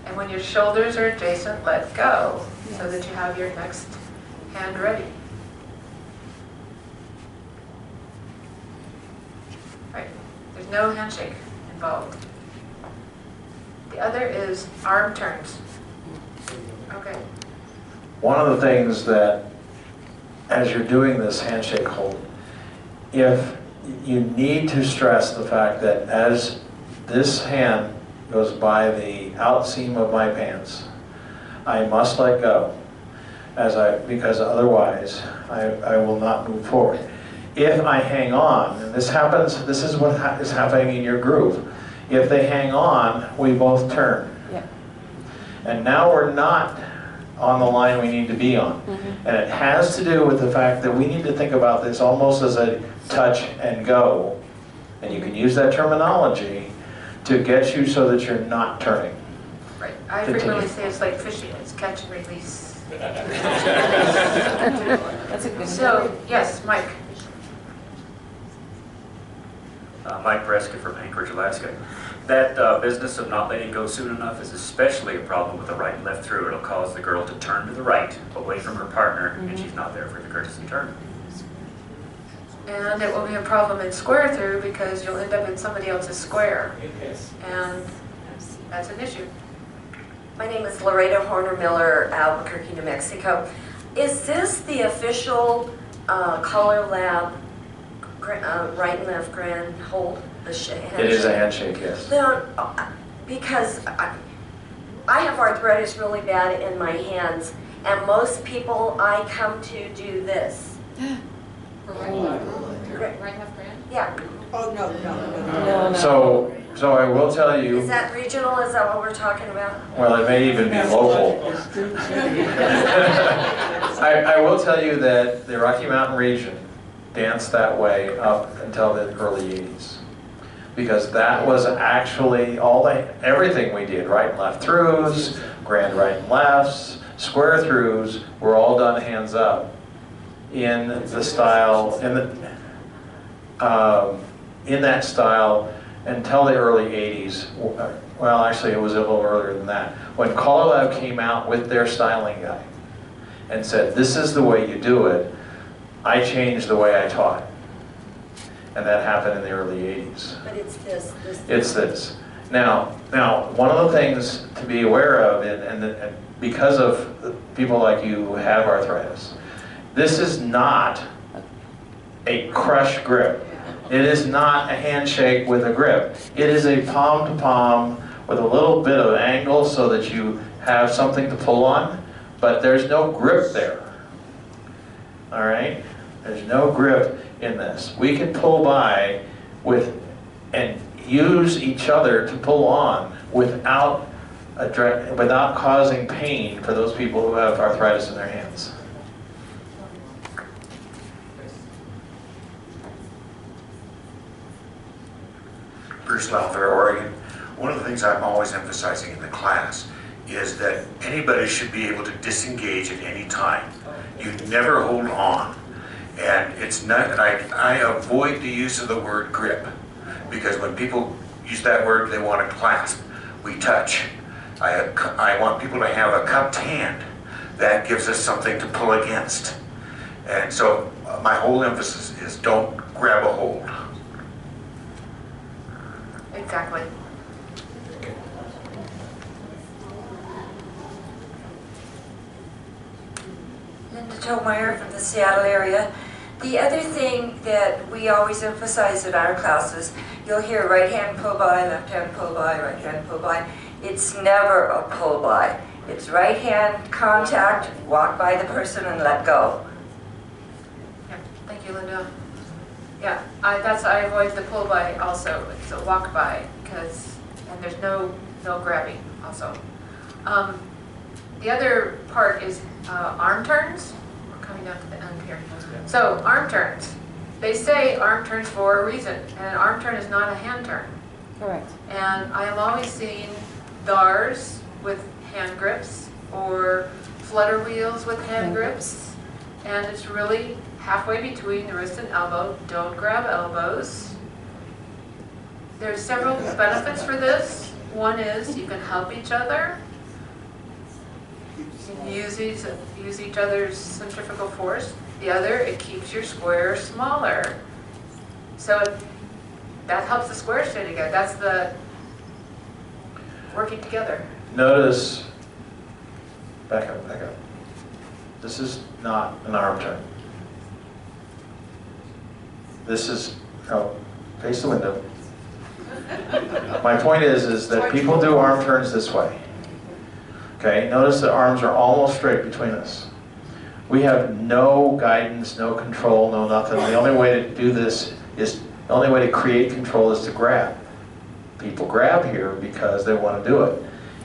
and when your shoulders are adjacent, let go, so that you have your next hand ready. Right, there's no handshake involved. The other is arm turns. Okay. One of the things that, as you're doing this handshake hold, if you need to stress the fact that as this hand goes by the outseam of my pants, I must let go, because otherwise I will not move forward. If I hang on, and this is what is happening in your groove. If they hang on, we both turn. Yeah. And now we're not on the line we need to be on. And it has to do with the fact that we need to think about this almost as a touch and go. And you can use that terminology to get you so that you're not turning. Right. I frequently say it's like fishing, it's catch and release. That's a good So, yes, Mike. Mike Breska from Anchorage, Alaska. That business of not letting go soon enough is especially a problem with the right and left through. It'll cause the girl to turn to the right, away from her partner, and she's not there for the courtesy turn. And it will be a problem in square through because you'll end up in somebody else's square. And that's an issue. My name is Loretta Horner-Miller, Albuquerque, New Mexico. Is this the official CALLERLAB right and left grand hold? The handshake? It is a handshake, yes. Then, because I have arthritis really bad in my hands, and most people I come to do this. Right half grand? Yeah. Oh, no. So I will tell you, Is that regional? Is that what we're talking about? well, it may even be local. I will tell you that the Rocky Mountain region danced that way up until the early 80s. Because that was actually everything we did, right and left throughs, grand right and lefts, square throughs, were all done hands up in the style, in that style until the early 80s. Well, actually it was a little earlier than that. When CALLERLAB came out with their styling guide and said, this is the way you do it, I changed the way I taught. And that happened in the early 80s. But it's this. It's this. Now, one of the things to be aware of, and because of the people like you who have arthritis, this is not a crush grip. It is not a handshake with a grip. It is a palm to palm with a little bit of angle so that you have something to pull on, but there's no grip there. All right? There's no grip in this. We can pull by and use each other to pull on without causing pain for those people who have arthritis in their hands. Bruce Lowther, Oregon. One of the things I'm always emphasizing in the class is that anybody should be able to disengage at any time. You never hold on. And it's not, and I avoid the use of the word grip, because when people use that word, they want to clasp. We touch. I want people to have a cupped hand. That gives us something to pull against. And so my whole emphasis is don't grab a hold. Exactly. Linda Tomeyer from the Seattle area. The other thing that we always emphasize in our classes, you'll hear right hand pull by, left hand pull by, right hand pull by. It's never a pull by. It's right hand contact, walk by the person and let go. Yeah, thank you, Linda. Yeah, I avoid the pull by also. It's a walk by and there's no grabbing also. The other part is arm turns. We're coming down to the end here. So arm turns. They say arm turns for a reason, and an arm turn is not a hand turn. Correct. And I have always seen DARs with hand grips or flutter wheels with hand grips, and it's really halfway between the wrist and elbow. Don't grab elbows. There's several benefits for this. One is you can help each other. Use each other's centrifugal force. The other, it keeps your square smaller. So that helps the square stay together. That's the working together. Notice, back up. This is not an arm turn. This is, face the window. My point is that people do arm turns this way. Okay, notice the arms are almost straight between us. We have no guidance, no control, no nothing. The only way to do this is, the only way to create control is to grab. People grab here because they want to do it.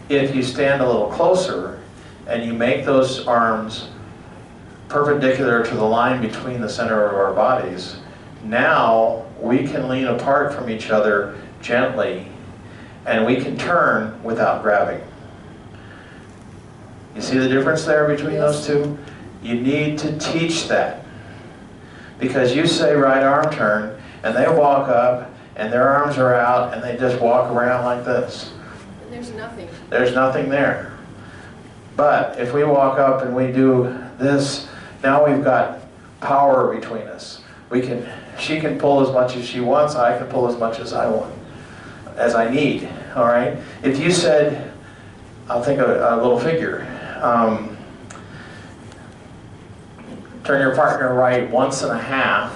If you stand a little closer, and you make those arms perpendicular to the line between the center of our bodies, now we can lean apart from each other gently, and we can turn without grabbing. You see the difference there between those two? You need to teach that. Because you say right arm turn, and they walk up, and their arms are out, and they just walk around like this. And there's nothing. There's nothing there. But if we walk up and we do this, now we've got power between us. She can pull as much as she wants, I can pull as much as I want, as I need, all right? If you said, I'll think of a little figure, turn your partner right 1.5,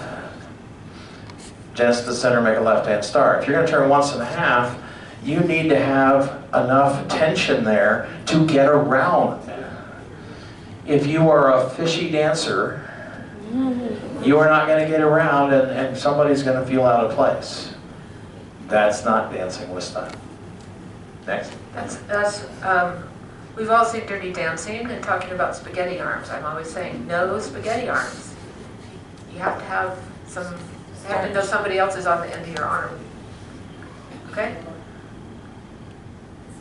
just the center, make a left-hand star. If you're going to turn 1.5, you need to have enough tension there to get around. If you are a fishy dancer, you are not going to get around, and somebody's going to feel out of place. That's not dancing with style. Next. We've all seen Dirty Dancing and talking about spaghetti arms. I'm always saying, no spaghetti arms. You have to have you have to know somebody else is on the end of your arm. Okay?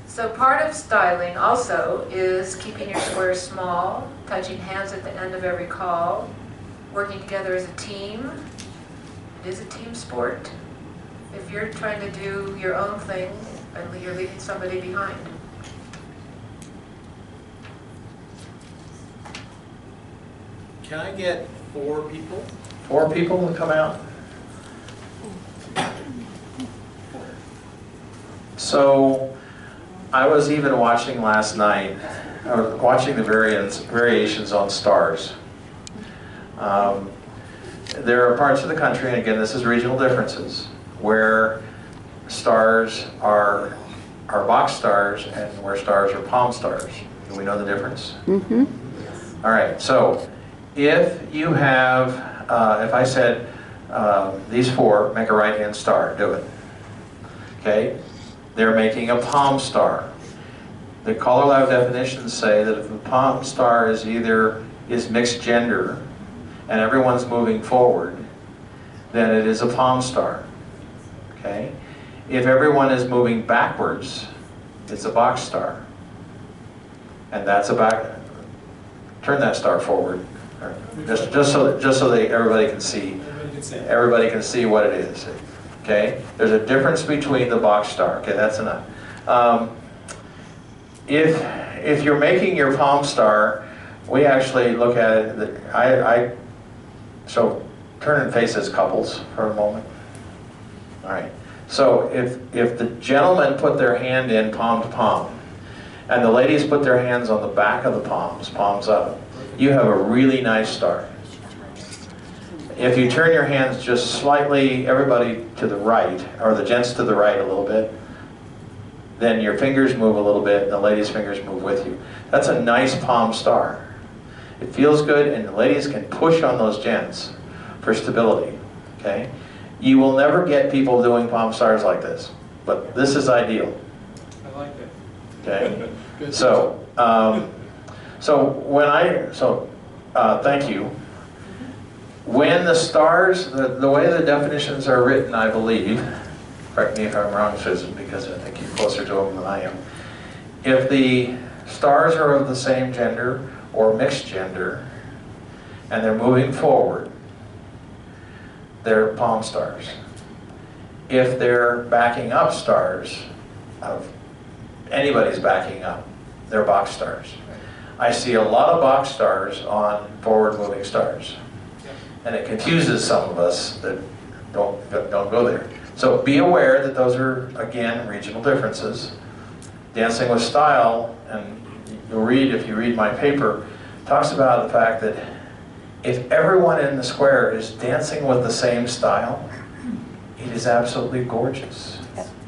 So part of styling also is keeping your squares small, touching hands at the end of every call, working together as a team. It is a team sport. If you're trying to do your own thing, and you're leaving somebody behind. Can I get 4 people? 4 people to come out? So, I was even watching last night, I was watching the variations on stars. There are parts of the country, and again this is regional differences, where stars are box stars and where stars are palm stars. Do we know the difference? Mm-hmm. All right, so if you have, if I said these 4 make a right-hand star, do it. Okay, they're making a palm star. The CALLERLAB definitions say that if the palm star is mixed gender and everyone's moving forward, then it is a palm star. Okay, if everyone is moving backwards, it's a box star, and that's a back. Turn that star forward. Just so everybody can see. Everybody can see what it is. Okay? There's a difference between the box star. Okay, that's enough. If you're making your palm star, we actually look at it. So turn and face as couples for a moment. All right. So if the gentlemen put their hand in palm to palm, and the ladies put their hands on the back of the palms, palms up, you have a really nice star. If you turn your hands just slightly, everybody to the right, or the gents to the right a little bit, then your fingers move a little bit, and the ladies' fingers move with you. That's a nice palm star. It feels good, and the ladies can push on those gents for stability. Okay? You will never get people doing palm stars like this, but this is ideal. I like it. Okay? So, thank you. When the stars, the way the definitions are written, I believe, correct me if I'm wrong, Susan, because I think you're closer to them than I am. If the stars are of the same gender or mixed gender, and they're moving forward, they're palm stars. If they're backing up stars, anybody's backing up, they're box stars. I see a lot of box stars on forward-moving stars, and it confuses some of us that don't go there. So be aware that those are, again, regional differences. Dancing with Style, and you'll read, if you read my paper, talks about the fact that if everyone in the square is dancing with the same style, it is absolutely gorgeous.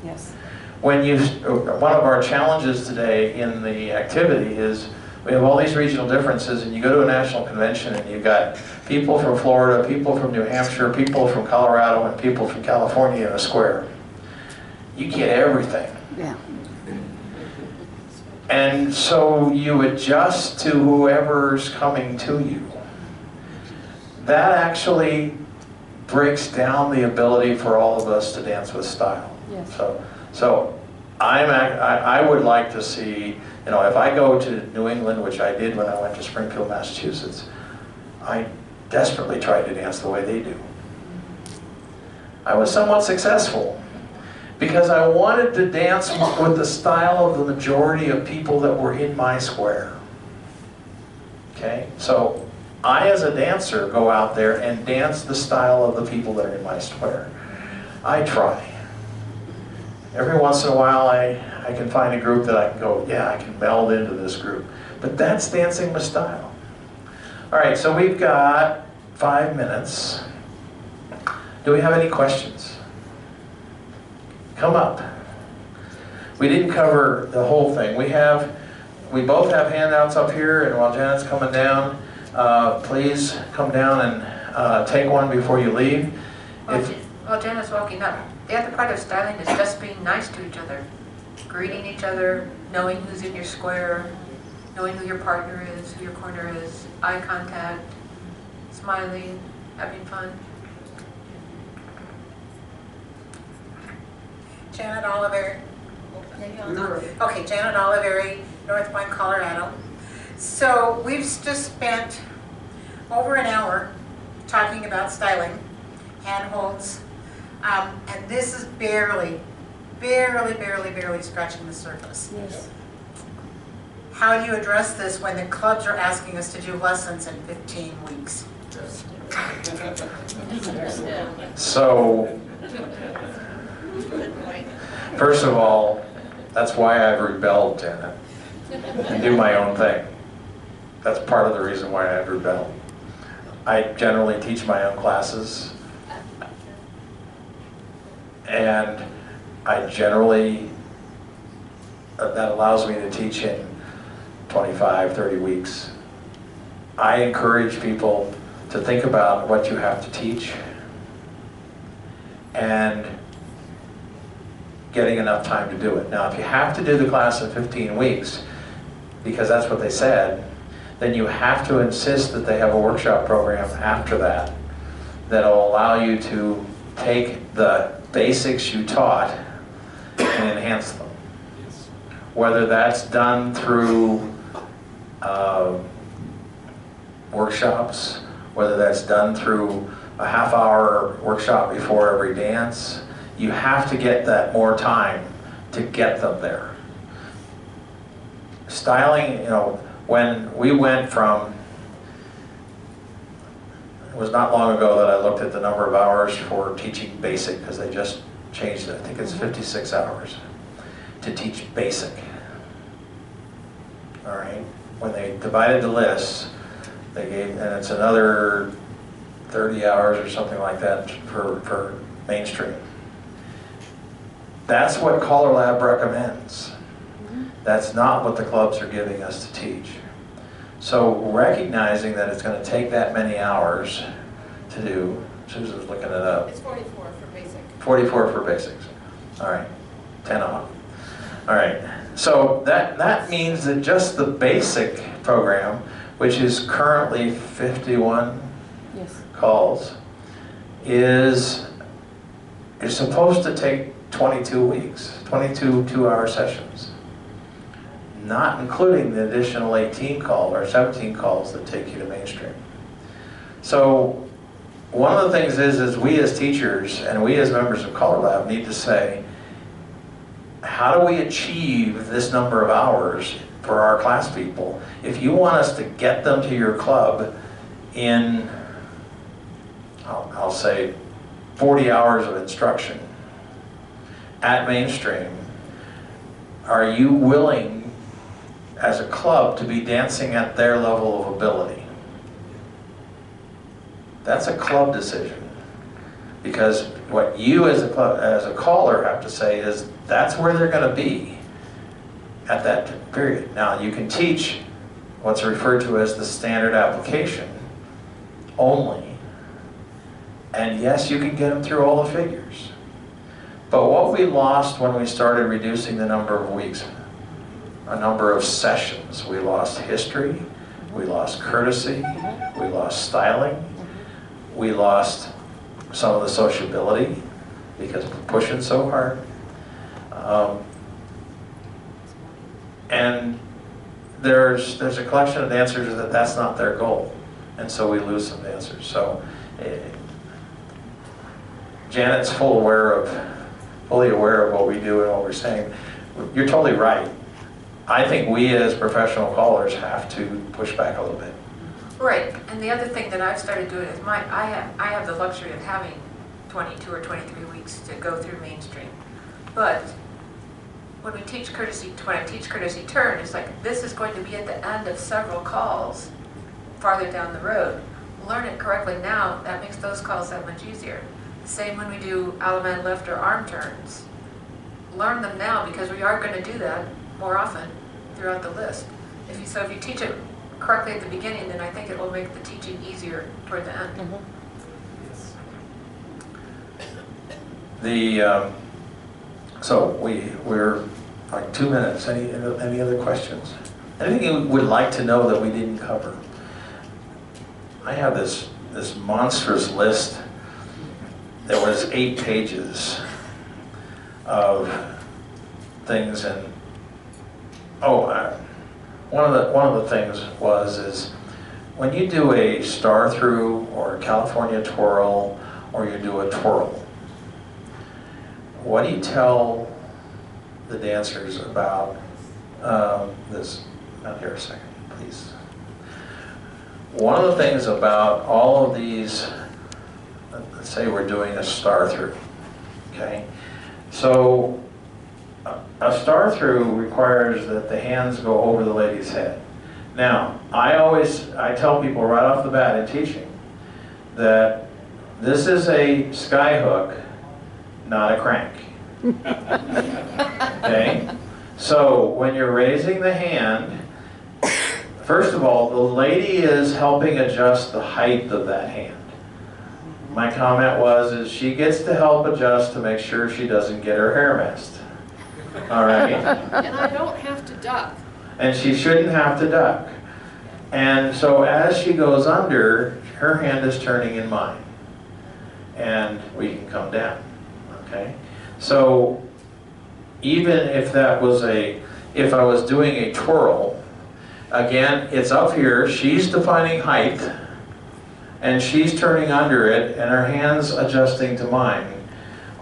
Yes. One of our challenges today in the activity is we have all these regional differences, and you go to a national convention and you've got people from Florida, people from New Hampshire, people from Colorado, and people from California in a square. You get everything. Yeah. And so you adjust to whoever's coming to you. That actually breaks down the ability for all of us to dance with style. Yes. So I would like to see, you know, if I go to New England, which I did when I went to Springfield, Massachusetts, I desperately tried to dance the way they do. I was somewhat successful because I wanted to dance with the style of the majority of people that were in my square. Okay? So I, as a dancer, go out there and dance the style of the people that are in my square. I try. Every once in a while I can find a group that I can go, yeah, I can meld into this group. But that's dancing with style. All right, so we've got 5 minutes. Do we have any questions? Come up. We didn't cover the whole thing. We both have handouts up here, and while Janet's coming down, please come down and take one before you leave. While Janet's walking up, the other part of styling is just being nice to each other. Greeting each other, knowing who's in your square, knowing who your partner is, who your corner is, eye contact, smiling, having fun. Janet Oliveri. Okay, Janet Oliveri, North Point, Colorado. So we've just spent over an hour talking about styling, handholds, and this is barely scratching the surface. Yes. How do you address this when the clubs are asking us to do lessons in 15 weeks? So, first of all, that's why I've rebelled, Janet, and do my own thing. That's part of the reason why I've rebelled. I generally teach my own classes, and I generally, that allows me to teach in 25, 30 weeks. I encourage people to think about what you have to teach and getting enough time to do it. Now, if you have to do the class in 15 weeks, because that's what they said, then you have to insist that they have a workshop program after that that'll allow you to take the basics you taught and enhance them. Whether that's done through workshops, whether that's done through a half-hour workshop before every dance, you have to get that more time to get them there. Styling, you know, when we went from, it was not long ago that I looked at the number of hours for teaching basic, because they just changed it. I think it's 56 hours to teach basic. All right, when they divided the lists, they gave, and it's another 30 hours or something like that for mainstream. That's what CALLERLAB recommends. That's not what the clubs are giving us to teach. So recognizing that it's going to take that many hours to do, Susan's looking it up. It's 44 for basic. 44 for basics. All right, 10 off. All right, so that means that just the basic program, which is currently 51 Yes. calls, is supposed to take 22 weeks, 22 two-hour sessions, not including the additional 18 calls or 17 calls that take you to mainstream. So one of the things is we as teachers and we as members of CALLERLAB need to say, how do we achieve this number of hours for our class people? If you want us to get them to your club in, I'll say, 40 hours of instruction at mainstream, are you willing as a club to be dancing at their level of ability? That's a club decision, because what you as a club, as a caller have to say is that's where they're going to be at that period. Now you can teach what's referred to as the standard application only, and yes, you can get them through all the figures. But what we lost when we started reducing the number of weeks, a number of sessions. We lost history, we lost courtesy, we lost styling, we lost some of the sociability because we're pushing so hard. And there's a collection of dancers that's not their goal, and so we lose some dancers. So Janet's fully aware of what we do and what we're saying. You're totally right. I think we as professional callers have to push back a little bit. Right, and the other thing that I've started doing is I have the luxury of having 22 or 23 weeks to go through mainstream. But when I teach courtesy turn, it's like this is going to be at the end of several calls farther down the road. Learn it correctly now, that makes those calls that much easier. Same when we do Allemand left or arm turns. Learn them now because we are going to do that more often throughout the list. If you teach it correctly at the beginning, then I think it will make the teaching easier toward the end. So we're like 2 minutes. Any other questions? Anything you would like to know that we didn't cover? I have this monstrous list. There was 8 pages of things, and one of the things is when you do a star through or a California twirl or you do a twirl, what do you tell the dancers about this? Not here a second, please. One of the things about all of these, let's say we're doing a star through, okay? So a star through requires that the hands go over the lady's head. Now, I tell people right off the bat in teaching that this is a sky hook, not a crank. Okay? So when you're raising the hand, first of all, the lady is helping adjust the height of that hand. My comment is she gets to help adjust to make sure she doesn't get her hair messed. All right? And I don't have to duck. And she shouldn't have to duck. And so as she goes under, her hand is turning in mine. And we can come down. Okay? So even if if I was doing a twirl, again, it's up here, she's defining height, and she's turning under it, and her hand's adjusting to mine.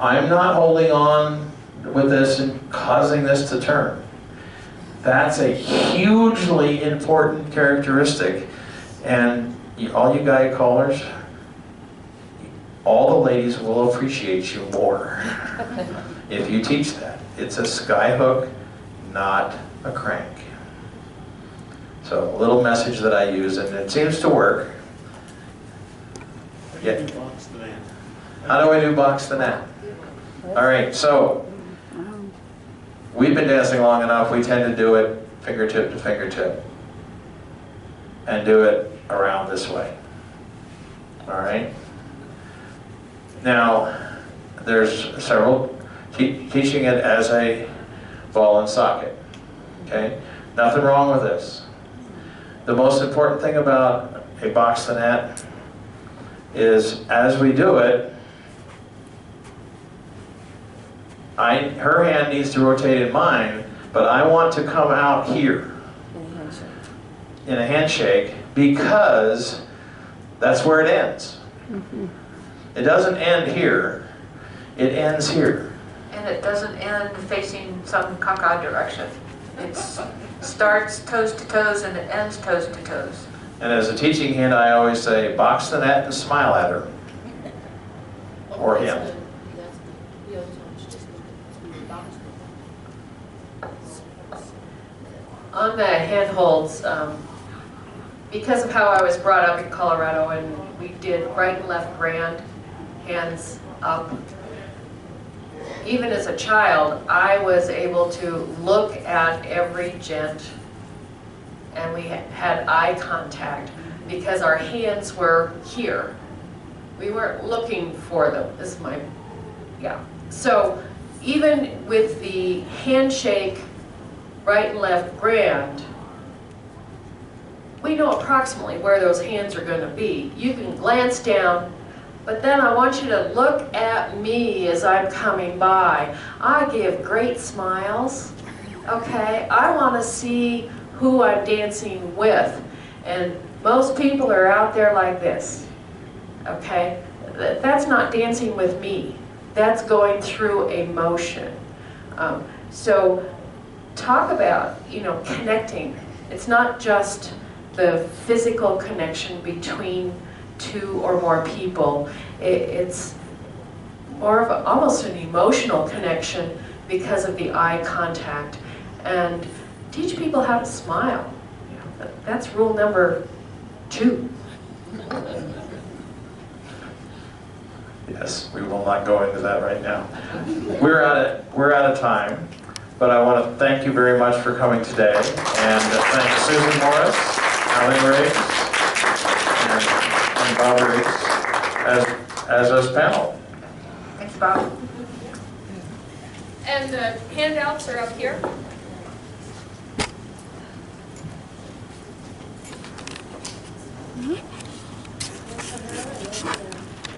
I'm not holding on with this and causing this to turn. That's a hugely important characteristic, and all you guy callers, all the ladies will appreciate you more if you teach that. It's a sky hook, not a crank. So a little message that I use, and it seems to work. Yeah. How do I do box the net? All right, so we've been dancing long enough. We tend to do it fingertip to fingertip and do it around this way. All right. Now, there's several teaching it as a ball and socket. Okay, nothing wrong with this. The most important thing about a box the net is as we do it, her hand needs to rotate in mine, but I want to come out here in a handshake because that's where it ends. It doesn't end here, it ends here. And it doesn't end facing some caca direction. It starts toes to toes and it ends toes to toes. And as a teaching hand, I always say, box the net and smile at her. Or him. On the handholds, because of how I was brought up in Colorado and we did right and left grand, hands up, even as a child, I was able to look at every gent and we had eye contact because our hands were here. We weren't looking for them. This is my, yeah. So even with the handshake right and left grand, we know approximately where those hands are going to be. You can glance down, but then I want you to look at me as I'm coming by. I give great smiles, okay? I want to see who I'm dancing with. And most people are out there like this, okay? That's not dancing with me. That's going through a motion. So talk about, connecting. It's not just the physical connection between two or more people. It's more of almost an emotional connection because of the eye contact. And teach people how to smile. That's rule number 2. Yes, we will not go into that right now. We're out of time, but I want to thank you very much for coming today, and thank Susan Morris, Allynn Riggs, and Bob Riggs as this panel. Thanks, Bob. And the handouts are up here.